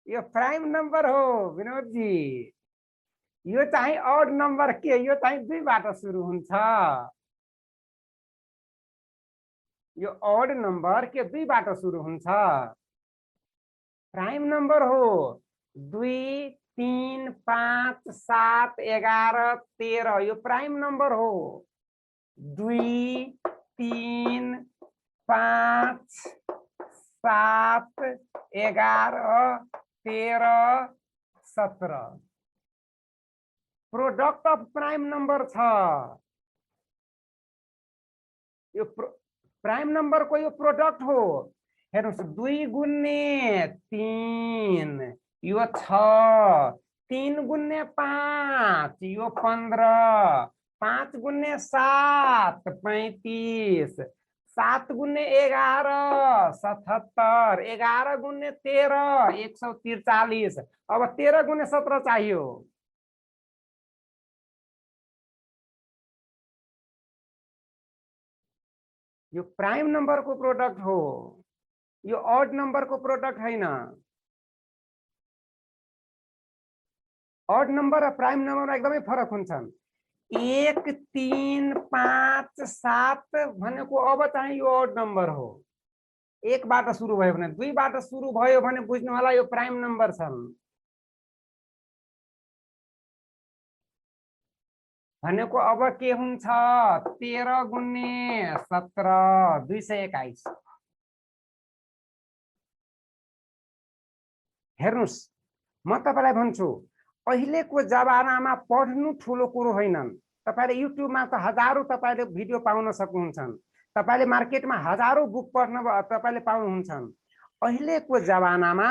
यो प्राइम नंबर हो विनोद जी यो चाहिँ ऑड नंबर के यो चाहिँ 2 बाट सुरु हुन्छ यो ऑड नंबर के 2 बाट सुरु हुन्छ प्राइम नंबर हो 2 3 5 7 11 13 यो प्राइम नंबर हो 2 3 5 7 11 13 17 प्रोडक्ट अफ प्राइम नंबर छ यो प्राइम नंबर को यो प्रोडक्ट हो हेर्नुस् 2 गुणे 3 यो 6 3 गुणे 5 यो 15 5 गुणे 7 35 7 गुणे 11 77 11 गुणे 13 143 अब 13 गुणे 17 चाहियो यो प्राइम नंबर को प्रोडक्ट हो यो ऑड नंबर को प्रोडक्ट हैन ऑड नंबर र प्राइम नंबर एकदमै फरक हुन्छन् 1 3 5 7 भनेको अब चाहिँ यो ऑड नंबर हो 1 बाट सुरु भयो भने 2 बाट सुरु भयो भने बुझ्नु होला यो प्राइम नंबर छन् भनेको अब के हुन्छ 13 गुणे 17 221 हेर्नुस् म तपाईलाई भन्छु अहिलेको जमानामा पढ्नु ठुलो कुरो हैनन् तपाईले युट्युबमा त हजारौं तपाईले भिडियो पाउन सक्नुहुन्छ तपाईले मार्केटमा हजारौं बुक पढ्न तपाईले पाउनुहुन्छ अहिलेको जमानामा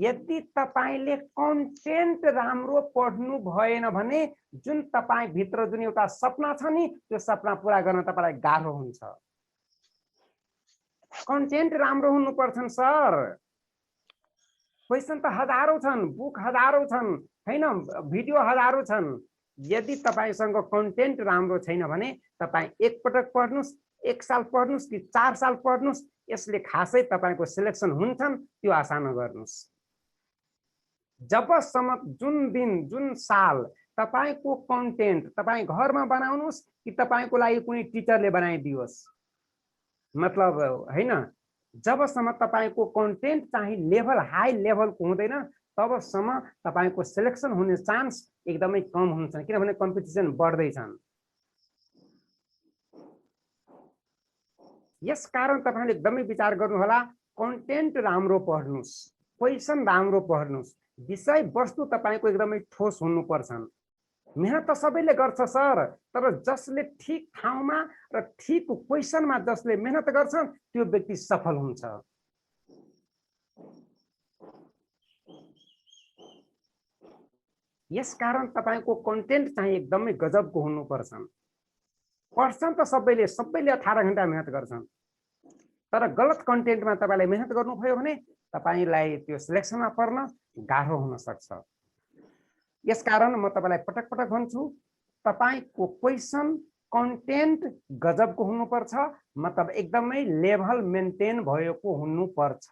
यदि तपाईले कन्टेन्ट राम्रो पढ्नु भएन भने जुन तपाई भित्र जुन एउटा सपना छ नि त्यो सपना पूरा गर्न तपाईलाई गाह्रो हुन्छ कन्टेन्ट राम्रो हुनु पर्छ सर क्वेशन त हजारौं छन् बुक हजारौं छन् हैन भिडियो हजारौं छन् यदि तपाईसँग कन्टेन्ट राम्रो छैन भने तपाईँ एकपटक पढ्नुस्, 1 साल पढ्नुस् कि 4 साल पढ्नुस्, यसले खासै तपाईको सिलेक्सन हुन्छन् त्यो आशा नगर्नुस्। जबसम्म जुन दिन जुन साल तपाईको कन्टेन्ट तपाई घरमा बनाउनुस् कि तपाईको लागि कुनै टिचरले बनाइदियोस्, मतलब हैन, जबसम्म तपाईको कन्टेन्ट चाहिँ लेभल हाई लेभलको हुँदैन तबसम्म तपाईको सिलेक्सन हुने चान्स एकदमै कम हुन्छ, किनभने कम्पिटिसन बढ्दैछन्। यसकारण तपाईले एकदमै विचार गर्नु होला, कन्टेन्ट राम्रो पढ्नुस्, क्वेशन राम्रो पढ्नुस्, विषय वस्तु तपाईको एकदमै ठोस हुनुपर्छ। मेहनत त सबैले गर्छ सर, तर जसले ठीक ठाउँमा र ठीक क्वेशनमा जसले मेहनत गर्छन् त्यो व्यक्ति सफल हुन्छ। यसकारण तपाईको कन्टेन्ट चाहिँ एकदमै गजबको हुनुपर्छ। पढ्छन् त सबैले 18 घण्टा मेहनत गर्छन्, तर गलत कन्टेन्टमा तपाईले मेहनत गर्नुभयो भने तपाईलाई त्यो सिलेक्सनमा पर्न गाह्रो हुन सक्छ। यसकारण म तपाईलाई पटक पटक भन्छु, तपाईको क्वेशन कन्टेन्ट गजबको हुनुपर्छ, मतलब एकदमै लेभल मेन्टेन भएको हुनुपर्छ।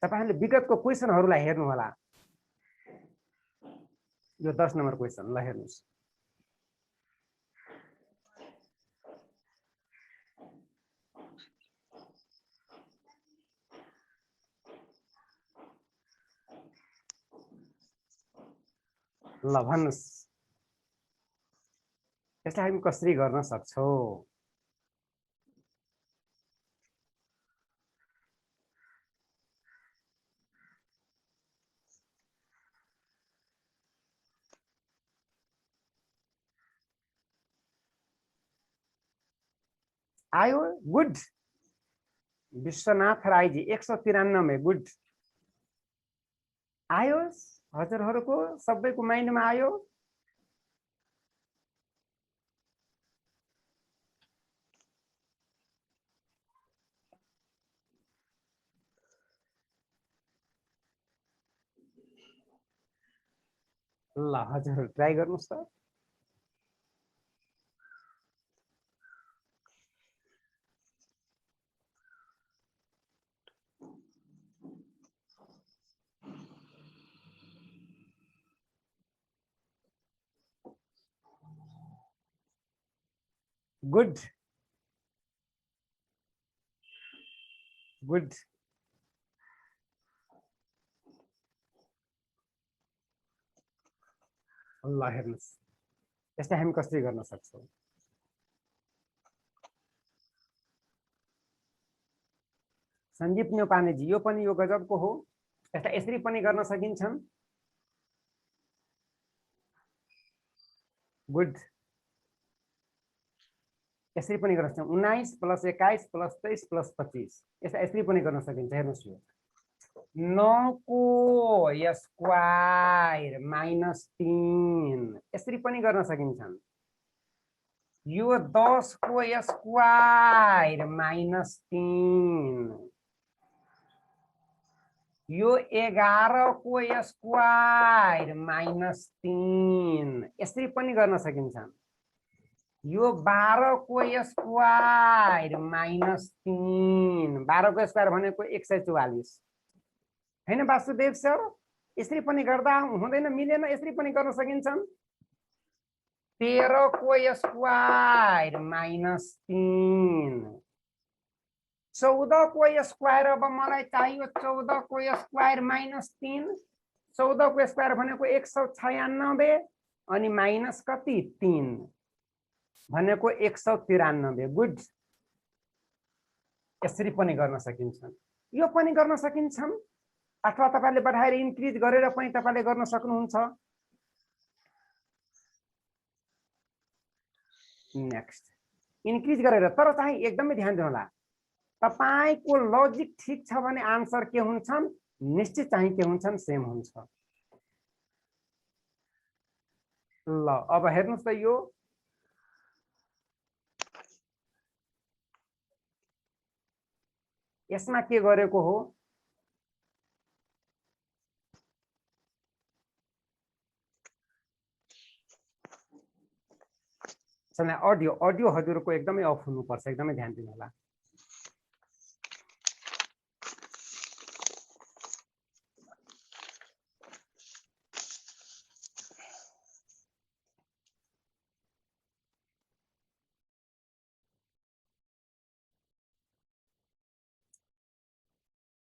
तपाईले विगतको क्वेशनहरुलाई हेर्नु होला। यो 10 नम्बर क्वेशन ल हेर्नुस्। ल भन्नुस्, यसलाई हामी कसरी गर्न सक्छौ? आयो, गुड। विश्वनाथ राईजी 193, गुड। आयो हजुरहरुको सबैको माइन्डमा आयो? ल हजुरहरु ट्राई गर्नुस् त। Good good. ल हेर्नुस्, यसलाई हामी कसरी गर्न सक्छौं? सञ्जीव न्यौपानेजी, यो पनि यो गजबको हो। यसलाई यसरी पनि गर्न सकिन्छन्। गुड। यसरी पनि गर्न सक्छौं, 19 + 21 + 23 + 25। यसलाई यसरी पनि गर्न सकिन्छ। हेर्नुस्, यो 9 को स्क्वायर -3 यसरी पनि गर्न सकिन्छन्। यो 10 को स्क्वायर -3, यो 11 को स्क्वायर -3 यसरी पनि गर्न सकिन्छन्। यो 12 को स्क्वायर -3, 12 को स्क्वायर भनेको 144 हैन वासुदेव सर? यसरी पनि गर्दा हुँदैन, मिलेन, यसरी पनि गर्न सकिन्छन्। 13 को स्क्वायर -3, 14 को स्क्वायर, अब मलाई चाहियो 14 को स्क्वायर -3। 14 को स्क्वायर भनेको 196 अनि माइनस कति 3 भनेको 193। गुड। यसरी पनि गर्न सकिन्छ। यो पनि गर्न सकिन्छन्, अथवा तपाईले बढाएर इन्क्रिज गरेर पनि तपाईले गर्न सक्नुहुन्छ। नेक्स्ट, इन्क्रिज गरेर, तर चाहिँ एकदमै ध्यान दिनु होला, तपाईको लजिक ठीक छ भने आन्सर के हुन्छन्? निश्चित चाहिँ के हुन्छन्? सेम हुन्छ। ल अब हेर्नुस् त, यो यसमा के गरेको हो? समय अडियो अडियो हजुरको एकदमै अफ हुनुपर्छ, एकदमै ध्यान दिनु होला।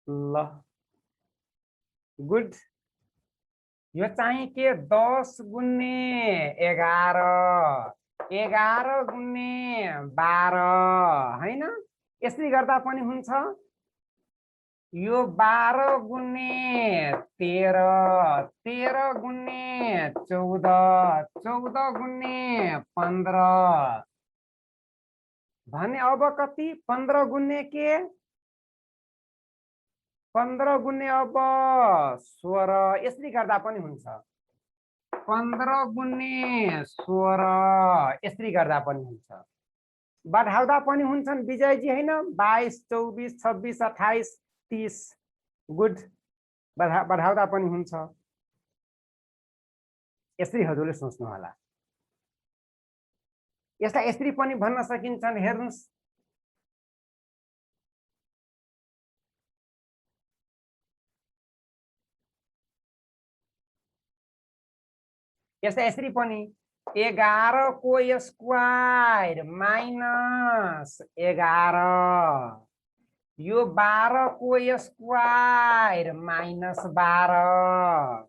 ल गुड। यो चाहिँ के 10 गुणे 11, 11 गुणे 12 हैन, यसरी गर्दा पनि हुन्छ। यो 12 गुणे 13, 13 गुणे 14, 14 गुणे 15 भने अब कति? 15 गुणे के? 15 गुणे अब 16, यसरी गर्दा पनि हुन्छ। 15 गुणे 16 यसरी गर्दा पनि हुन्छ। बढाउँदा पनि हुन्छन् विजयजी हैन? 22, 24, 26, 28, 30। गुड। बढाउँदा पनि हुन्छ। यसरी हजुरले सोच्नु होला। यसलाई यसरी पनि भन्न सकिन्छन्, हेर्नुस्। यसलाई यसरी पनि 11 को स्क्वायर माइनस 11, यो 12 को स्क्वायर माइनस 12,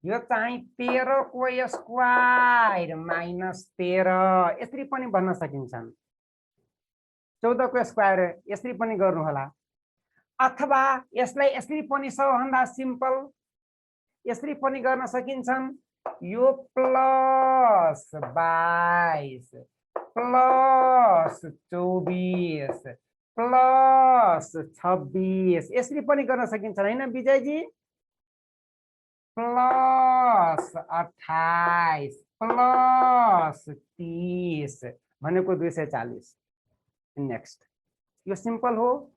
यो चाहिँ 13 को स्क्वायर माइनस 13, यसरी पनि भन्न सकिन्छन्। 14 को स्क्वायर यसरी पनि गर्नु होला, अथवा यसलाई यसरी पनि सबभन्दा सिम्पल यसरी पनि गर्न सकिन्छन्। यो प्लस 22 प्लस 24 प्लस 26 यसरी पनि गर्न सकिन्छन् हैन विजयजी? प्लस 28 प्लस 30 भनेको 240। नेक्स्ट, यो सिम्पल हो।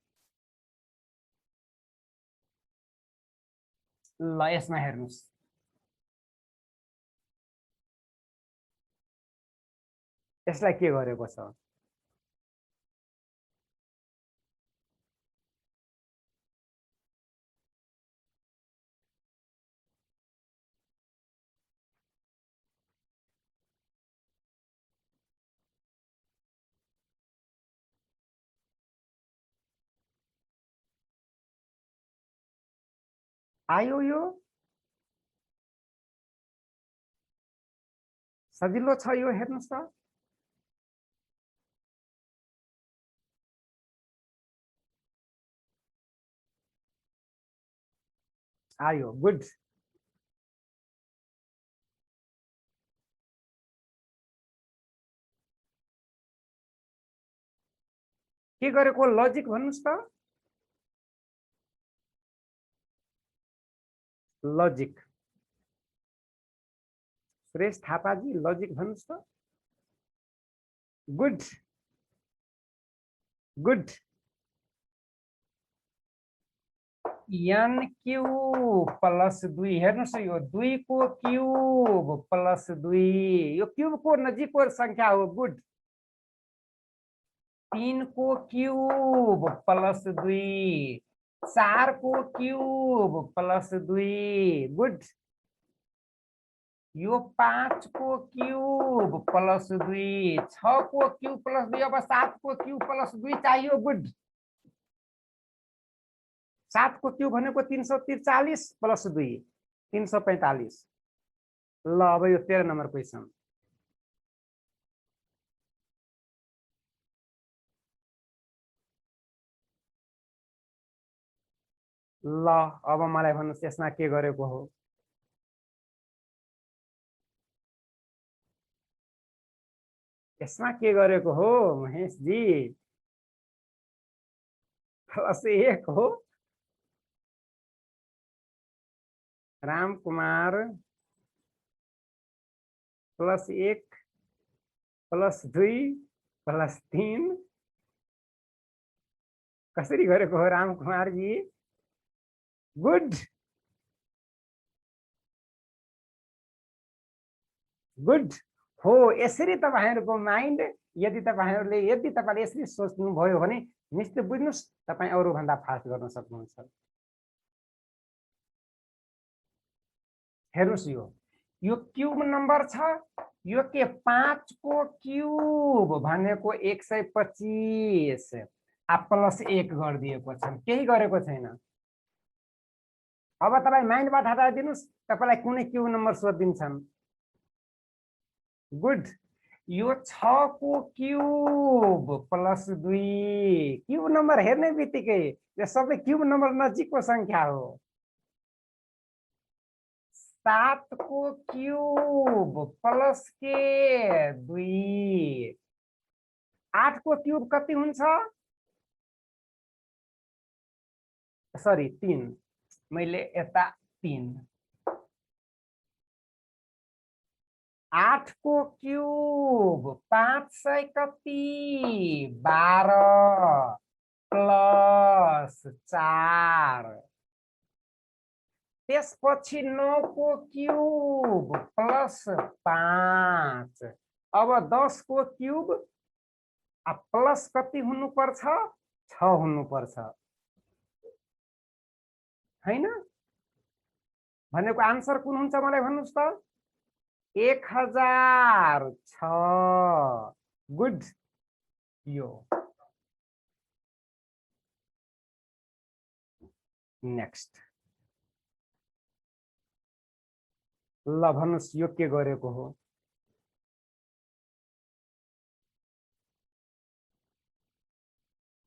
ल यसमा हेर्नुस्, यसलाई के गरेको छ? आयो यो सजिलो छ यो, हेर्नुस् त। आयो, गुड। के गरेको लजिक भन्नुस् त? लजिक सुरेश थापाजी, लजिक भन्नुस् त। Good good. n cube plus 2, हेर्नुस् यो 2 को क्यूब प्लस 2, यो क्यूब को नजिकको संख्या हो। गुड। 3 को क्यूब प्लस 2, 4 को क्यूब प्लस 2, गुड। यो 5 को क्यूब प्लस 2, 6 को क्यूब प्लस 2, अब 7 को क्यूब प्लस 2 चाहियो। गुड। 7 को क्यूब भनेको 343 प्लस 2 345। ल अब यो 13 नम्बर क्वेसन। ल अब मलाई भन्नुस् यसमा के गरेको हो? यसमा के गरेको हो महेश जी? प्लस 1 हो। Ram Kumar plus 1 plus 2 plus 3 कसरी गरेको हो राम कुमार जी? Good good. हो यसरी तपाईहरुको माइन्ड यदि तपाईले यसरी सोच्नु भयो भने निश्चित बुझ्नुस् तपाई अरु भन्दा फास्ट गर्न सक्नुहुन्छ। हेर्नुस् यो क्यूब नम्बर छ यो के 5 को क्यूब भनेको 125 प्लस 1 गरिदिएको छ केही गरेको छैन। अब तपाई माइन्डबाट हटाइदिनुस् तपाईलाई कुनै क्यूब नम्बर सोधिदिन्छन्। गुड यो 6 को क्यूब प्लस 2 क्यूब नम्बर हेर्ने बित्तिकै यो सबै क्यूब नम्बर नजिकको संख्या हो। 7 को क्यूब प्लस के 2 8 को क्यूब कति हुन्छ सरी 3 मैले यता 3 8 को क्यूब 500 कति 12 प्लस 4 त्यसपछि 9 को क्यूब प्लस 5 अब 10 को क्यूब प्लस कति हुनुपर्छ 6 हुनुपर्छ हैन भनेको आन्सर कुन हुन्छ मलाई भन्नुस् त 1006 गुड यो नेक्स्ट ल भन्नुस् यो के गरेको हो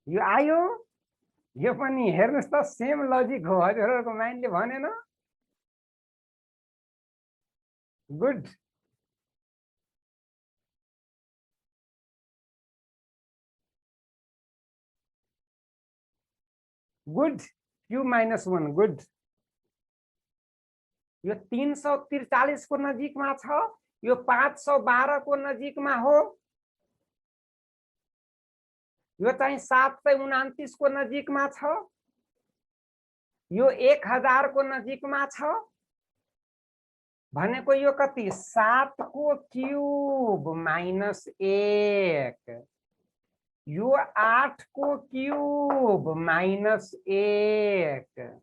यो आयो यो पनि हेर्नुस् त सेम लजिक हो हजुरहरुको माइन्डले भनेन good good cube minus 1 good यो 343 को नजिकमा छ यो 512 को नजिकमा हो यो चाहिँ 729 को नजिकमा छ यो 1000 को नजिकमा छ भनेको यो कति 7 को क्यूब माइनस 1 यो 8 को क्यूब माइनस 1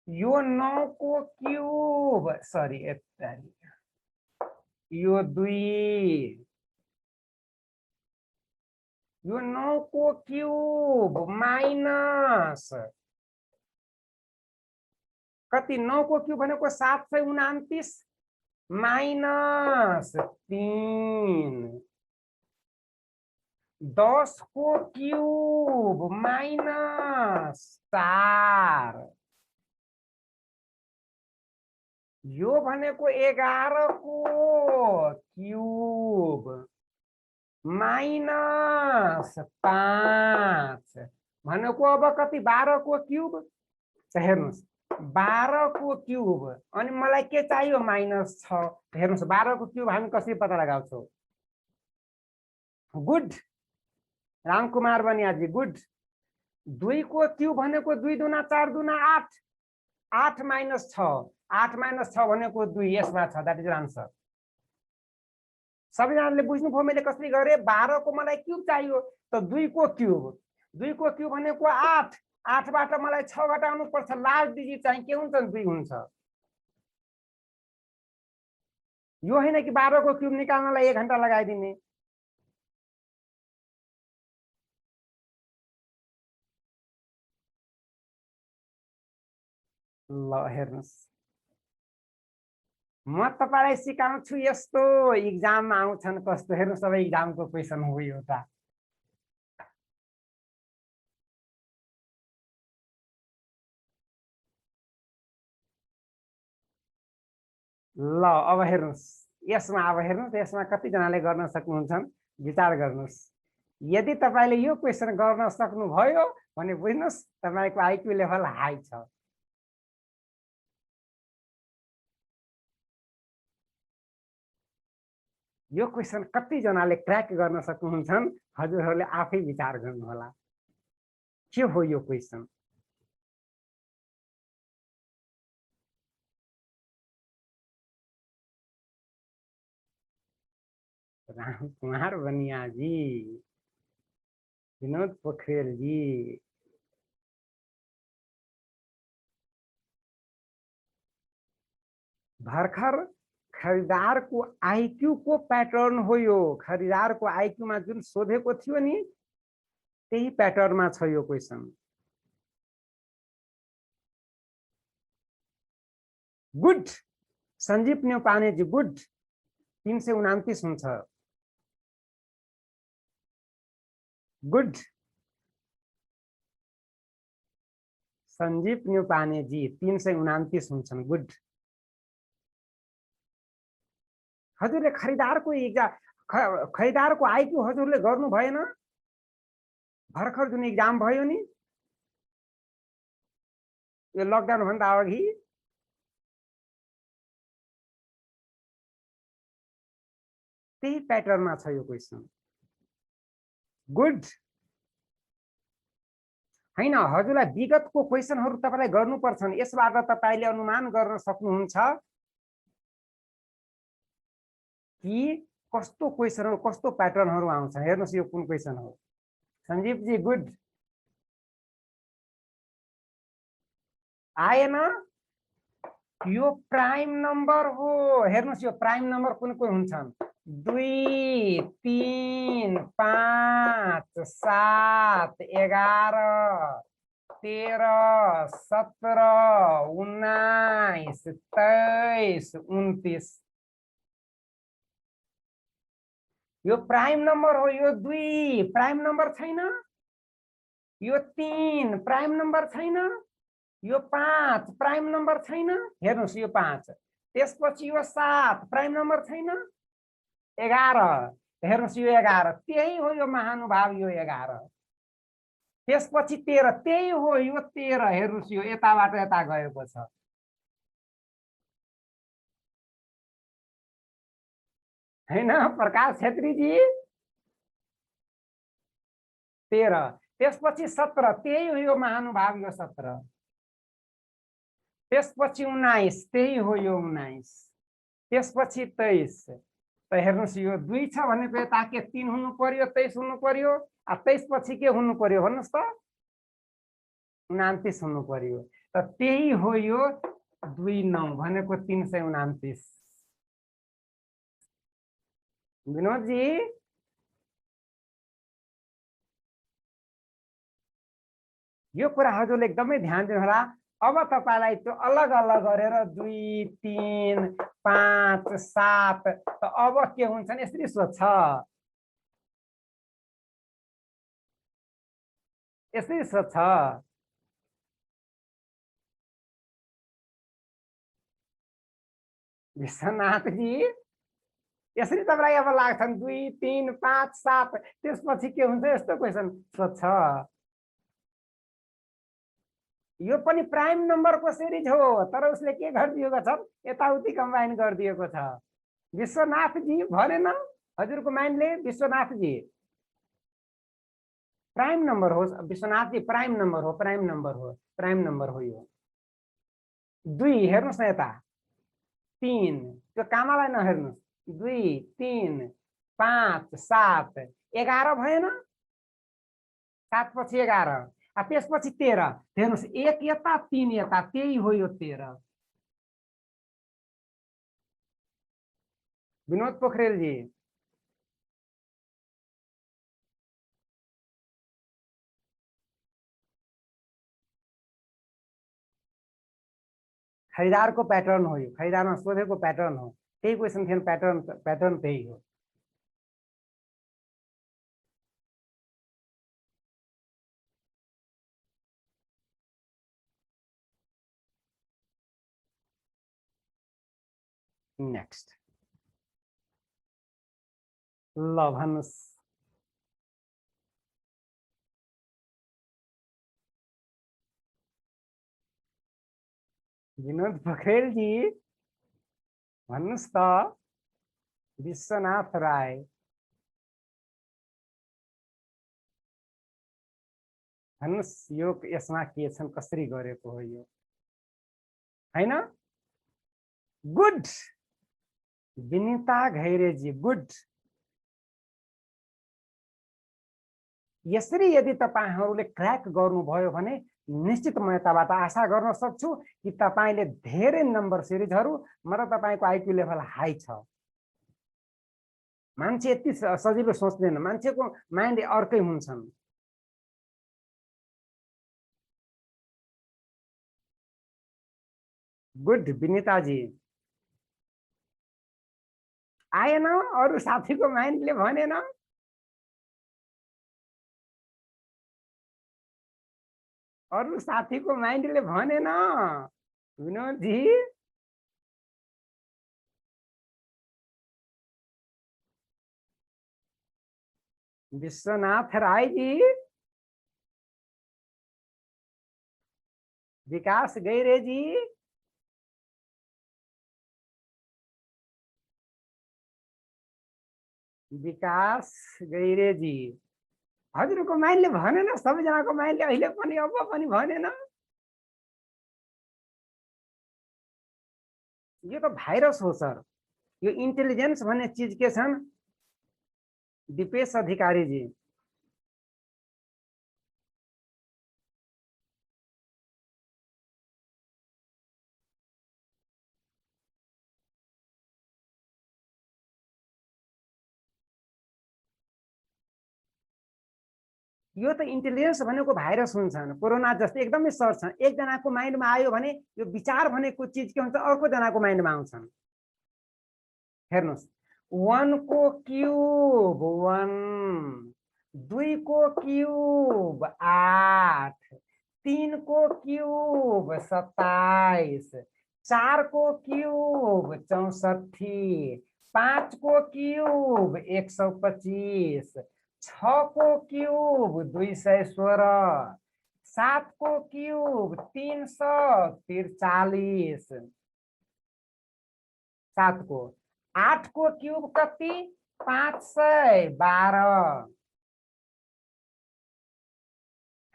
यो 9 को क्यूब सरी यो 2 यो 9 को क्यूब माइनस कति 9 को क्यूब भनेको 729 माइनस 3 10 को क्यूब माइनस 4 यो भनेको 11 को क्यूब माइनस 5 भनेको अब कति 12 को क्यूब हेर्नुस् 12 को क्यूब अनि मलाई के चाहियो माइनस 6 हेर्नुस् 12 को क्यूब हामी कसरी पत्ता लगाउँछौं गुड रामकुमार बनियाजी गुड 2 को क्यूब भनेको 2 दुना 4 दुना 8 8 माइनस 6 8 माइनस 6 भनेको 2 यसमा छ दैट इज आन्सर सबैजनाले बुझ्नुभयो मैले कसरी गरे 12 को मलाई क्यूब चाहियो त 2 को क्यूब भनेको 8 8 बाट मलाई 6 घटाउनु पर्छ लास्ट डिजिट चाहिँ के हुन्छ 2 हुन्छ यो हैन कि 12 को क्यूब निकाल्नलाई 1 घण्टा लगाइदिने ल हेर्नुस् म तपाईलाई सिकाउँछु यस्तो एक्जाममा आउँछन् कस्तो हेर्नु सबै एक्जामको क्वेशन हो यो त ल अब हेर्नुस् यसमा अब हेर्नुस् यसमा कति जनाले गर्न सक्नुहुन्छ विचार गर्नुस् यदि तपाईले यो क्वेशन गर्न सक्नु भयो भने बुझ्नुस् तपाईको आईक्यू लेभल हाई छ यो क्वेशन कति जनाले क्र्याक गर्न सक्नुहुन्छ हजुरहरुले आफै विचार गर्नु होला के हो यो क्वेशन रामकुमार बनिया जी, विनोद पोखरेल जी, भर्खर खरिदार को आईक्यू को पैटर्न हो यो, खरिदार को आईक्यू में जुन सोधेको थियो नि त्यही पैटर्न में छ यो क्वेशन। गुड संजीव न्यौपाने जी, गुड 329 हुन्छ। गुड संजीव न्यौपाने जी 329 हुन्छन्। गुड। हजुरले खरिदारको खरिदारको आईक्यू हजुरले गर्नु भएन? भर्खर जुन एक्जाम भयो नि यो लकडाउन भन्दा अघि, त्यही प्याटर्नमा छ यो क्वेशन। गुड हैन, हजुरलाई विगतको क्वेशनहरु तपाईलाई गर्नुपर्छन्। यसबाट तपाईले अनुमान गर्न सक्नुहुन्छ कि कस्तो क्वेशनहरु कस्तो प्याटर्नहरु आउँछ। हेर्नुस् यो कुन क्वेशन हो। संजीव जी गुड आएन, यो प्राइम नंबर हो। हेर्नुस् यो प्राइम नंबर कुन कुन हुन्छन्? 2 3 5 7 11 13 17 19 23 29 यो प्राइम नंबर हो। यो 2 प्राइम नंबर छैन, यो 3 प्राइम नंबर छैन, यो 5 प्राइम नंबर छैन। हेर्नुस् यो 5, त्यसपछि यो 7 प्राइम नंबर छैन, 11 हेर्नुस् यो 11 त्यही हो यो महानुभाव यो 11। त्यसपछि 13 त्यही हो यो 13। हेर्नुस् यो यताबाट यता गएको छ। हैन प्रकाश छेत्री जी 13, त्यसपछि 17 त्यही हो यो महानुभाव यो 17, त्यसपछि 19 त्यही हो यो 19, त्यसपछि 23। त हेर्नुस् यो 2 छ भनेको यता के 3 हुनु पर्यो, 23 हुनु पर्यो। 23 पछि के हुनु पर्यो भन्नुस् त? 29 हुनु पर्यो। त त्यही हो यो 29 भनेको 329। विनोद जी यो कुरा हजुरले एकदमै ध्यान दिनुहोला। अब तपाईलाई त्यो अलग अलग गरेर 2 3 5 7 त अब के हुन्छन् यसरी सोध्छ, यसरी सोध्छ। विश्वनाथ जी यसरी तपाईलाई अब लाग्छन् 2 3 5 7 त्यसपछि के हुन्छ यस्तो क्वेशन सोध्छ। यो पनि प्राइम नम्बरको सिरिज हो, तर उसले के गरिदिएको छ यताउति कम्बाइन गरिदिएको छ। विश्वनाथ जी भनेन हजुरको माइन्डले? विश्वनाथ जी प्राइम नम्बर हो। विश्वनाथ जी प्राइम नम्बर हो, प्राइम नम्बर हो, प्राइम नम्बर हो यो 2। हेर्नुस् न यता 3 त्यो कामालाई नहेर्नुस्। 2 3 5 7 11 भएन? 7 पछि 11 त्यसपछि 13। हेर्नुस् 1 यता 3 यता त्यही हो यो 13। विनोद पोखरेल जी खरिदार को पैटर्न हो यो, खरिदारमा सोधेको पैटर्न हो। त्यही क्वेशन थियो, पैटर्न त्यही हो। नेक्स्ट ल भन्नुस्। विनोद पोखरेल जी भन्नुस् त। विश्वनाथ राय भन्नुस् यो यसमा के छन्, कसरी गरेको हो यो? हैन गुड। विनिता घैरे जी गुड। यसरी यदि तपाईहरुले क्र्याक गर्नुभयो भने निश्चित म यताबाट आशा गर्न सक्छु कि तपाईले धेरै नम्बर सिरिजहरु र तपाईको आईक्यू लेभल हाई छ। मान्छे यति सजिलो सोच्दैन, मान्छेको माइन्ड अर्कै हुन्छन्। गुड विनिता जी आएन, अरु साथीको माइन्डले भनेन। अरु साथीको माइन्डले भनेन। विनोद जी विश्वनाथ राय जी, विकास गैरे जी, विकास गैरे जी, हजुरको माइन्डले भनेन, सबैजनाको माइन्डले अहिले पनि अब पनि भनेन। यो त भाइरस हो सर। यो इन्टेलिजेन्स भन्ने चीज के छन् दिपेश अधिकारी जी। यो त इन्टेलिजेन्स भनेको भाइरस हुन्छन्, कोरोना जस्तै एकदमै सर्छ। एकजनाको माइन्डमा आयो भने यो विचार भनेको चीज के हुन्छ अर्को जनाको माइन्डमा आउँछन्। हेर्नुस् 1 को क्यूब 1, 2 को क्यूब 8, 3 को क्यूब 27, 4 को क्यूब 64, 5 को क्यूब 125, 6 को क्यूब 216, 7 को क्यूब 343, 7 को 8 को क्यूब कति 512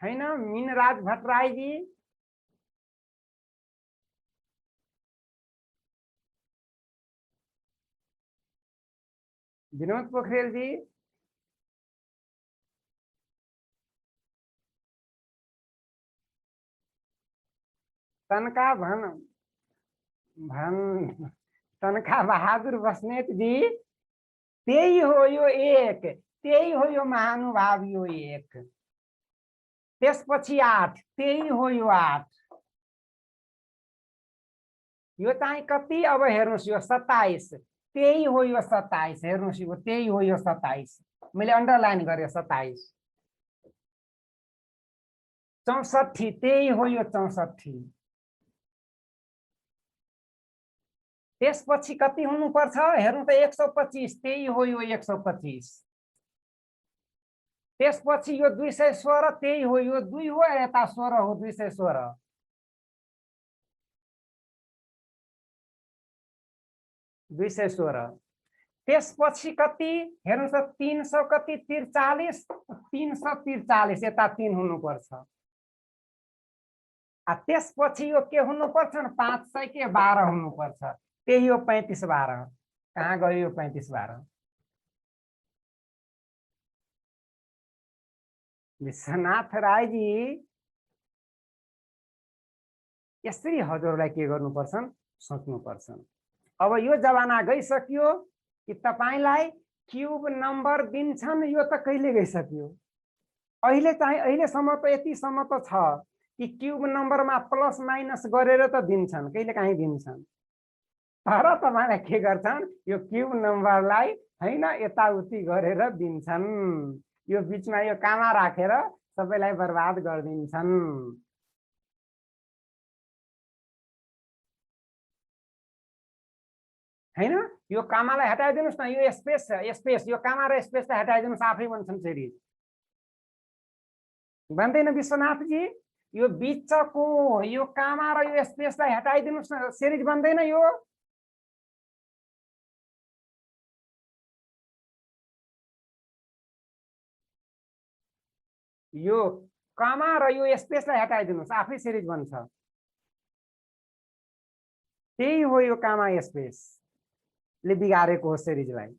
हैन मीनराज भट्टराई जी। विनोद पोखरेल जी, तनका तनका बहादुर बस्नेत जी, त्यही हो यो एक, त्यही हो यो महानुभाव यो एक। त्यसपछि 8, त्यही हो यो 8। यो चाहिँ कति अब हेर्नुस् यो 27, त्यही हो यो 27। हेर्नुस् यो त्यही हो यो 27, मैले अन्डरलाइन गरे 27। 64, त्यही हो यो 64। त्यसपछि कति हुनुपर्छ हेर्नु त 125, त्यही हो यो 125। त्यसपछि यो 216, त्यही हो यो 2 हो यता 16 हो 216। त्यसपछि कति हेर्नु त 300 कति 43, 343 यता 3 हुनुपर्छ। त्यसपछि यो के हुनुपर्छ 500 के 12 हुनुपर्छ, त्यही हो 3512। कहाँ गयो यो 3512? विश्वनाथ राय जी यसरी हजुरलाई के गर्नुपर्छ सोच्नुपर्छ। अब यो जमाना गइसक्यो कि तपाईलाई क्यूब नम्बर दिन्छन्, यो त कहिले गइसक्यो। अहिले चाहिँ अहिलेसम्म त यतिसम्म त छ कि क्यूब नम्बरमा प्लस माइनस गरेर त दिन्छन्, कहिले काहीँ दिन्छन्। तर तपाईलाई के गर्छन् यो क्यूब नम्बरलाई हैन यताउति गरेर दिन्छन्, यो बीचमा यो कामा राखेर सबैलाई बर्बाद गरिदिन्छन्। हैन यो कामालाई हटाइदिनुस् न, यो स्पेस यो कामा र स्पेसलाई हटाइदिनुस्, आफै बन्छन् सिरिज। बन्दैन विश्वनाथ जी? यो बीचको यो कामा र यो स्पेसलाई हटाइदिनुस् न, सिरिज बन्दैन यो। यो कामा र यो स्पेसलाई हटाइदिनुस्, आफै सिरिज बन्छ। त्यही हो यो कामा स्पेसले बिगारेको हो सिरिजलाई।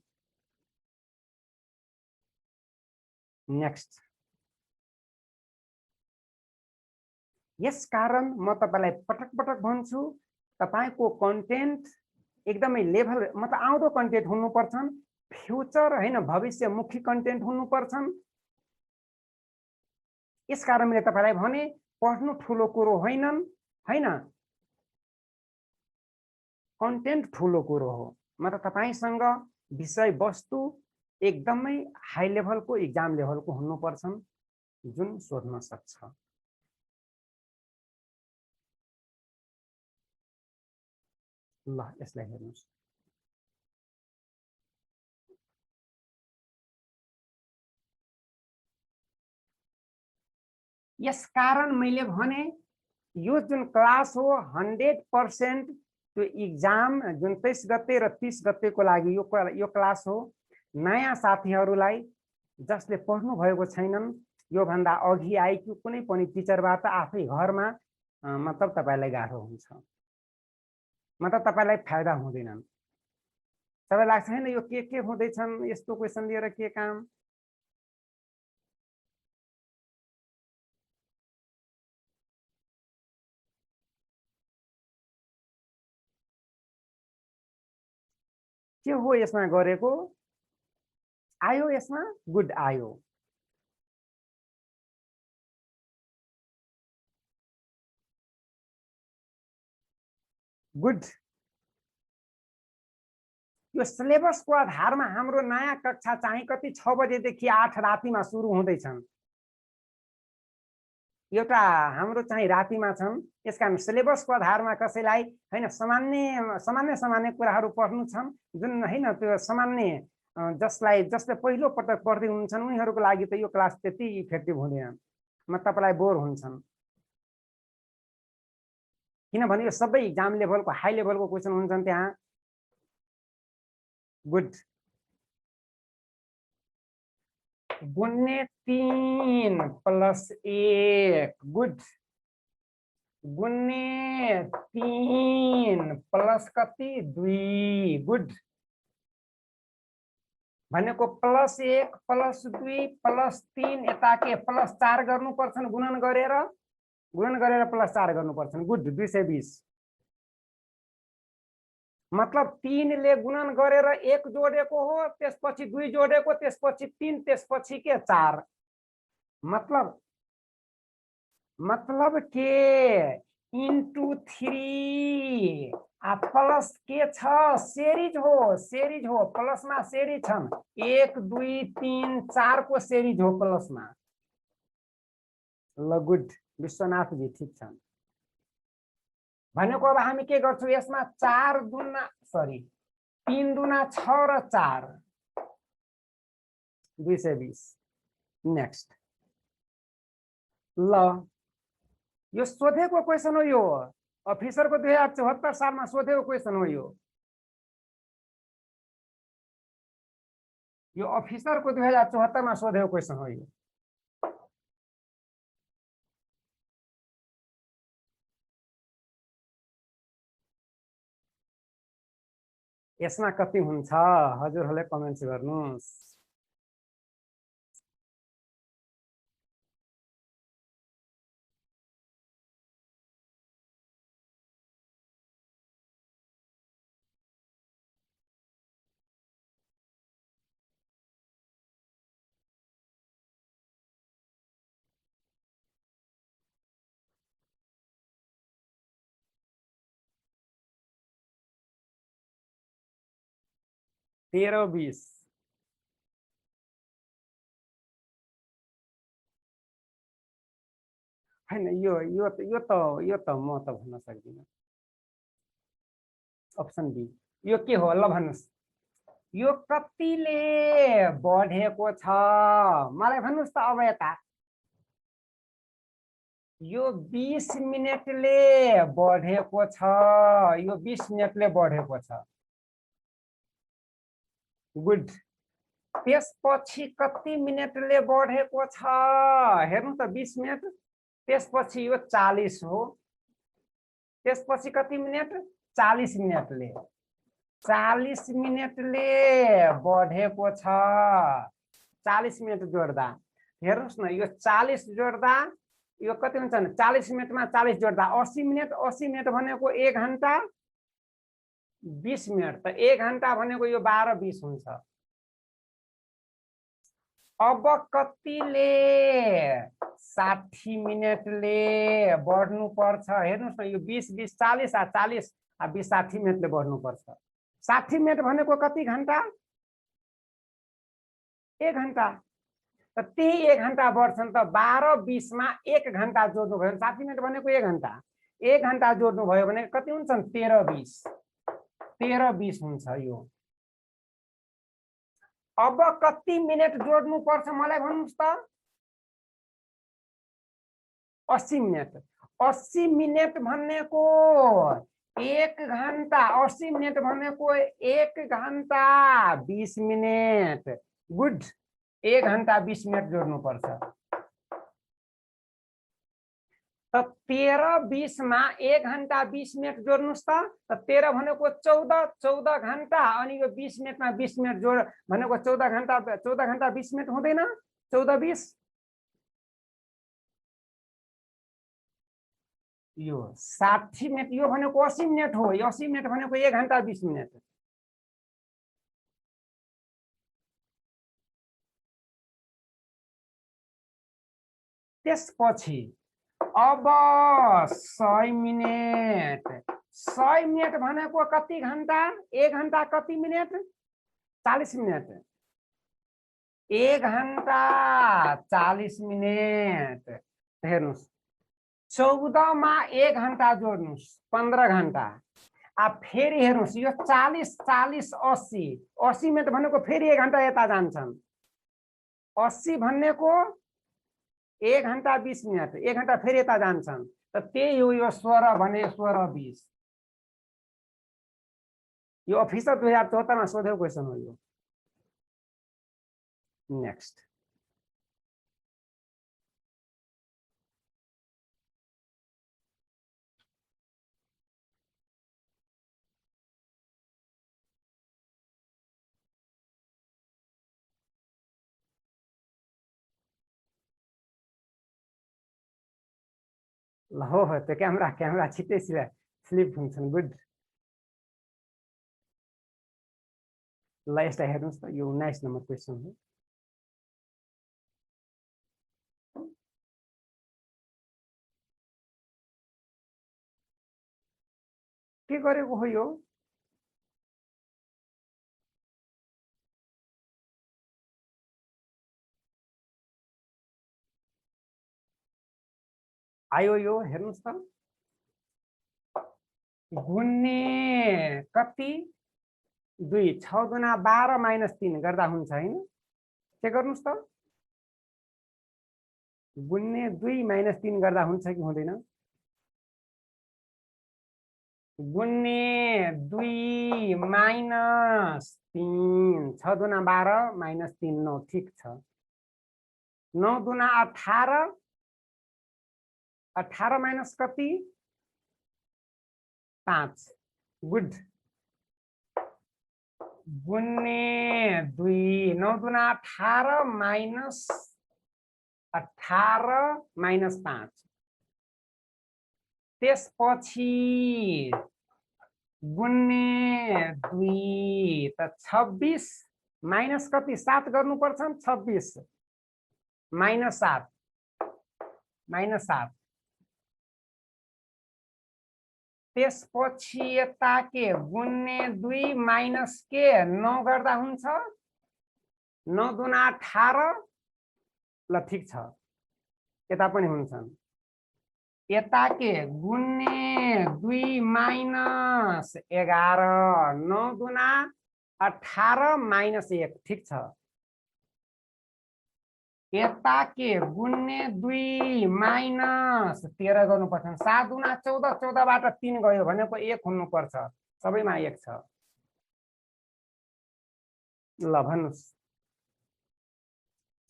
नेक्स्ट यसकारण म तपाईलाई पटक पटक भन्छु, तपाईको कन्टेन्ट एकदमै लेभल मतलब आउँदो कन्टेन्ट हुनुपर्छन्, फ्युचर हैन भविष्यमुखी कन्टेन्ट हुनुपर्छन्। यसकारण मैले तपाईलाई भने पढ्नु ठुलो कुरो होइनन् हैन, कन्टेन्ट ठुलो कुरो हो। मतलब तपाईसँग विषय वस्तु एकदमै हाई लेभलको एक्जाम लेभलको हुनुपर्छन् जुन सोध्न सक्छ। ल यसलाई हेर्नुस्। यसकारण मैले भने यो जुन क्लास हो 100% त्यो एक्जाम जुन 23 गते र 30 गतेको लागि यो क्लास हो। नयाँ साथीहरूलाई जसले पढ्नु भएको छैनन्, यो भन्दा अघि आइक्यू कुनै पनि टिचरबाट आफै घरमा मतलब तपाईलाई गाह्रो हुन्छ, मतलब तपाईलाई फाइदा हुँदैन। तपाईलाई लाग्छ हैन यो के हुँदैछन् यस्तो क्वेशन लिएर के काम। के हो यसमा गरेको? आयो यसमा गुड आयो। गुड। यो सिलेबसको आधारमा हाम्रो नयाँ कक्षा चाहिँ कति 6 बजेदेखि 8 रातिमा सुरु हुँदैछन्। एउटा हाम्रो चाहिँ रातिमा छन्। यसकारण सिलेबसको आधारमा कसैलाई हैन सामान्य कुराहरू पढ्नु छन् जुन हैन त्यो सामान्य जसले पहिलो पटक पढ्दै हुन्छन् उनीहरूको लागि त यो क्लास त्यति इफेक्टिभ हुँदैन, म तपाईलाई बोर हुन्छन्। किनभने यो सबै एक्जाम लेभलको हाई लेभलको क्वेशन हुन्छन् त्यहाँ। गुड। गुन्ने 3 + 1 गुड। गुन्ने 3 प्लस कति 2 गुड। भनेको +1 +2 +3 यता के +4 गर्नुपर्छन् गुणन गरेर +4 गर्नुपर्छन्। गुड। 220 मतलब 3 ले गुणन गरेर 1 जोडेको हो, त्यसपछि 2 जोडेको, त्यसपछि 3, त्यसपछि के 4। मतलब के इन्टु 3 प्लस के छ सेरीज हो प्लसमा सेरी छन् 1 2 3 4 को सेरीज हो प्लसमा। ल गुड विश्वनाथ जी ठीक छन्। भनेको अब हामी के गर्छौं यसमा 3 दुना 6 र 4 220। नेक्स्ट। ल यो सोधेको क्वेशन हो, यो अफिसरको 2074 सालमा सोधेको क्वेशन हो। यो अफिसरको 2074 मा सोधेको क्वेशन हो। यो यसमा कति हुन्छ हजुरहरूले कमेन्ट्स गर्नुस्। तेह्र 20 हैन यो त म त भन्न सक्दिनँ। अप्सन बी यो के हो ल भन्नुस्। यो कतिले बढेको छ मलाई भन्नुस् त। अब यता यो 20 मिनेटले बढेको छ, यो 20 मिनेटले बढेको छ। गुड। त्यसपछि कति मिनेटले बढेको छ हेर्नु त 20 मिनेट, त्यसपछि यो 40 हो, त्यसपछि कति मिनेट 40 मिनेटले 40 मिनेटले बढेको छ। 40 मिनेट जोड्दा हेर्नुस् न यो 40 जोड्दा यो कति हुन्छ भने 40 मिनेटमा 40 जोड्दा 80 मिनेट, 80 मिनेट भनेको 1 घण्टा 20 मिनेट, त 1 घण्टा भनेको यो 12-20 हुन्छ। अब कतिले 60 मिनेटले बढ्नु पर्छ, हेर्नुस् न, यो 20-20 40 40 20 60 मिनेटले बढ्नु पर्छ। 60 मिनेट भनेको कति घण्टा? 1 घण्टा। त त्यही 1 घण्टा बढ्छन् त 12-20 मा 1 घण्टा जोड्नु भयो भने 60 मिनेट भनेको 1 घण्टा, 1 घण्टा जोड्नु भयो भने कति हुन्छन्? 13-20 हुन्छ यो। अब कति मिनेट जोड्नु पर्छ मलाई भन्नुस् त? 80 मिनेट। 80 मिनेट भनेको 1 घण्टा, 80 मिनेट भनेको 1 घण्टा 20 मिनेट। गुड, 1 घण्टा 20 मिनेट जोड्नु पर्छ। त 13-20 मा 1 घण्टा 20 मिनेट जोड्नुस् त। 13 भनेको 14 घण्टा, अनि यो 20 मिनेटमा 20 मिनेट जोड भनेको 14 घण्टा 20 मिनेट हुँदैन? 14-20 यो 60 मिनेट, यो भनेको 80 मिनेट हो। यो 80 मिनेट भनेको 1 घण्टा 20 मिनेट। त्यसपछि अब 100 मिनेट, 100 मिनेट भनेको कति घण्टा? 1 घण्टा कति मिनेट? 40 मिनेट। 1 घण्टा 40 मिनेट। हेर्नुस्, 14 मा 1 घण्टा जोड्नुस्, 15 घण्टा। अब फेरि हेर्नुस्, यो 40 40 80, 80 मिनेट भनेको फेरि 1 घण्टा यता जान्छन्। 80 भनेको 1 घण्टा 20 मिनेट, 1 घण्टा फेरि यता जान्छन्। त त्यही हो यो 16 भने 16-20। यो अफिसर 2074 मा सोधेको क्वेसन हो यो। नेक्स्ट, ल हो त्यो क्यामेरा छिट्टै स्लिप हुन्छन्। गुड, ल यसलाई हेर्नुहोस् त, यो 19 नम्बर क्वेसन हो। के गरेको हो यो? आयो यो, हेर्नुहोस् त, गुन्ने कति? 2, 6 दुना 12 माइनस 3 गर्दा हुन्छ हैन? के गर्नुस् त? गुन्ने 2 माइनस 3 गर्दा हुन्छ कि हुँदैन? गुन्ने 2 माइनस 3, 6 दुना 12 माइनस 3 9, ठिक छ। 9 दुना 18, 18 माइनस कति? 5। गुड, गुन्ने 2, 9 दुना 18 माइनस 18 माइनस 5। त्यसपछि गुन्ने 2 त 26 माइनस कति? 7 गर्नुपर्छ। 26 माइनस 7, माइनस 7। त्यसपछि यता के? गुन्ने 2 माइनस के? 9 गर्दा हुन्छ। 9 दुना 18, ल ठिक छ, यता पनि हुन्छन्। यता के? गुन्ने 2 माइनस 11, 9 दुना 18 माइनस 1, ठिक छ। यता के? गुन्ने 2 माइनस 13 गर्नुपर्छ। 7 दुना 14, 14 बाट 3 गयो भनेको 1 हुनुपर्छ। सबैमा 1 छ। ल भन्नुस्,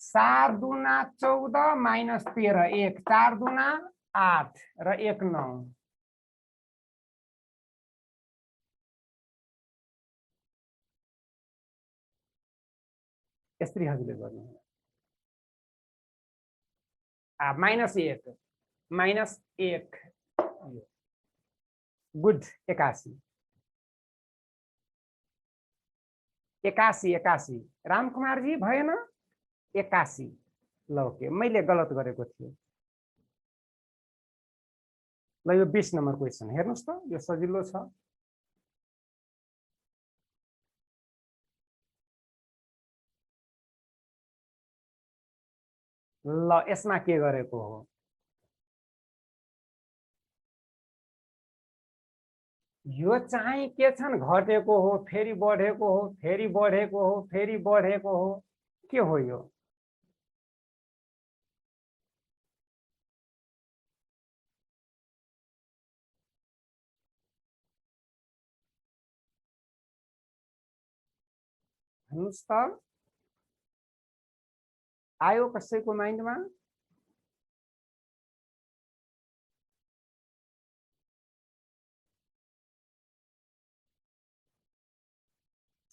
4 दुना 14 माइनस 13, 1, 4 दुना 8 र 1 9। यसरी हजुरले गर्नु। माइनस 1, -1 गुड 81 81 रामकुमार जी भएन 81 ल ओके मैले गलत गरेको थिएँ ल यो 20 नम्बर क्वेसन हेर्नुस् त यो सजिलो छ ल यसमा के गरेको हो यो चाहिँ के छन् घटेको हो फेरि बढेको हो फेरि बढेको हो फेरि बढेको हो के हो यो भन्नुस् त आयो कसैको माइन्डमा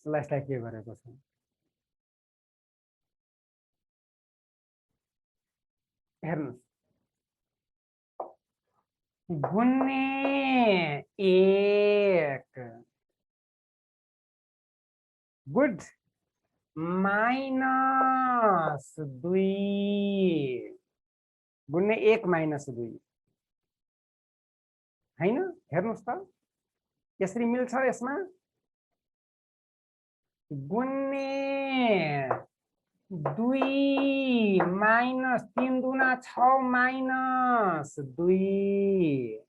यसलाई के गरेको छ हेर्नुस् गुन्ने 1 गुड -2 गुन्ने 1 -2 हैन हेर्नुस् त यसरी मिल्छ यसमा गुन्ने 2 -3 दुना 6 -2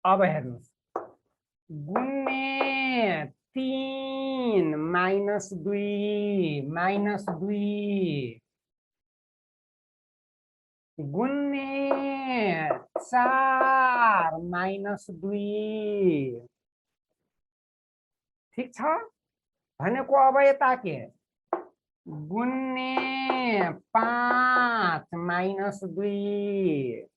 अब हेर्नुस् गुन्ने 3 -2 गुन्ने 4 -2 ठीक छ भनेको अब यता के गुन्ने 5 -2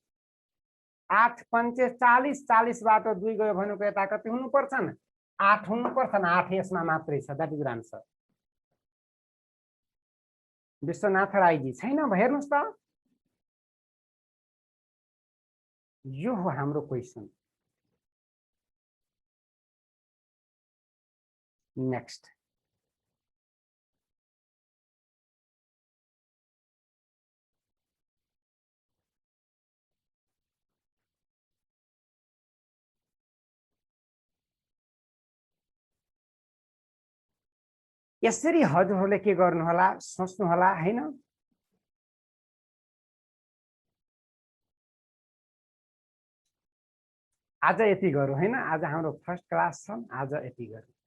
8 पंचे 40 40 बाट 2 गयो भनेको यता कति हुनुपर्छ न 8 हुनुपर्छ न 8 यसमा मात्रै छ द्याट इज आन्सर विश्वनाथ राईजी छैन हेर्नुस् त यो हो हाम्रो क्वेशन नेक्स्ट यसरी हजुरहरूले के गर्नु होला सोच्नु होला हैन आज यति गरौँ हैन आज हाम्रो फर्स्ट क्लास छ आज यति गरौँ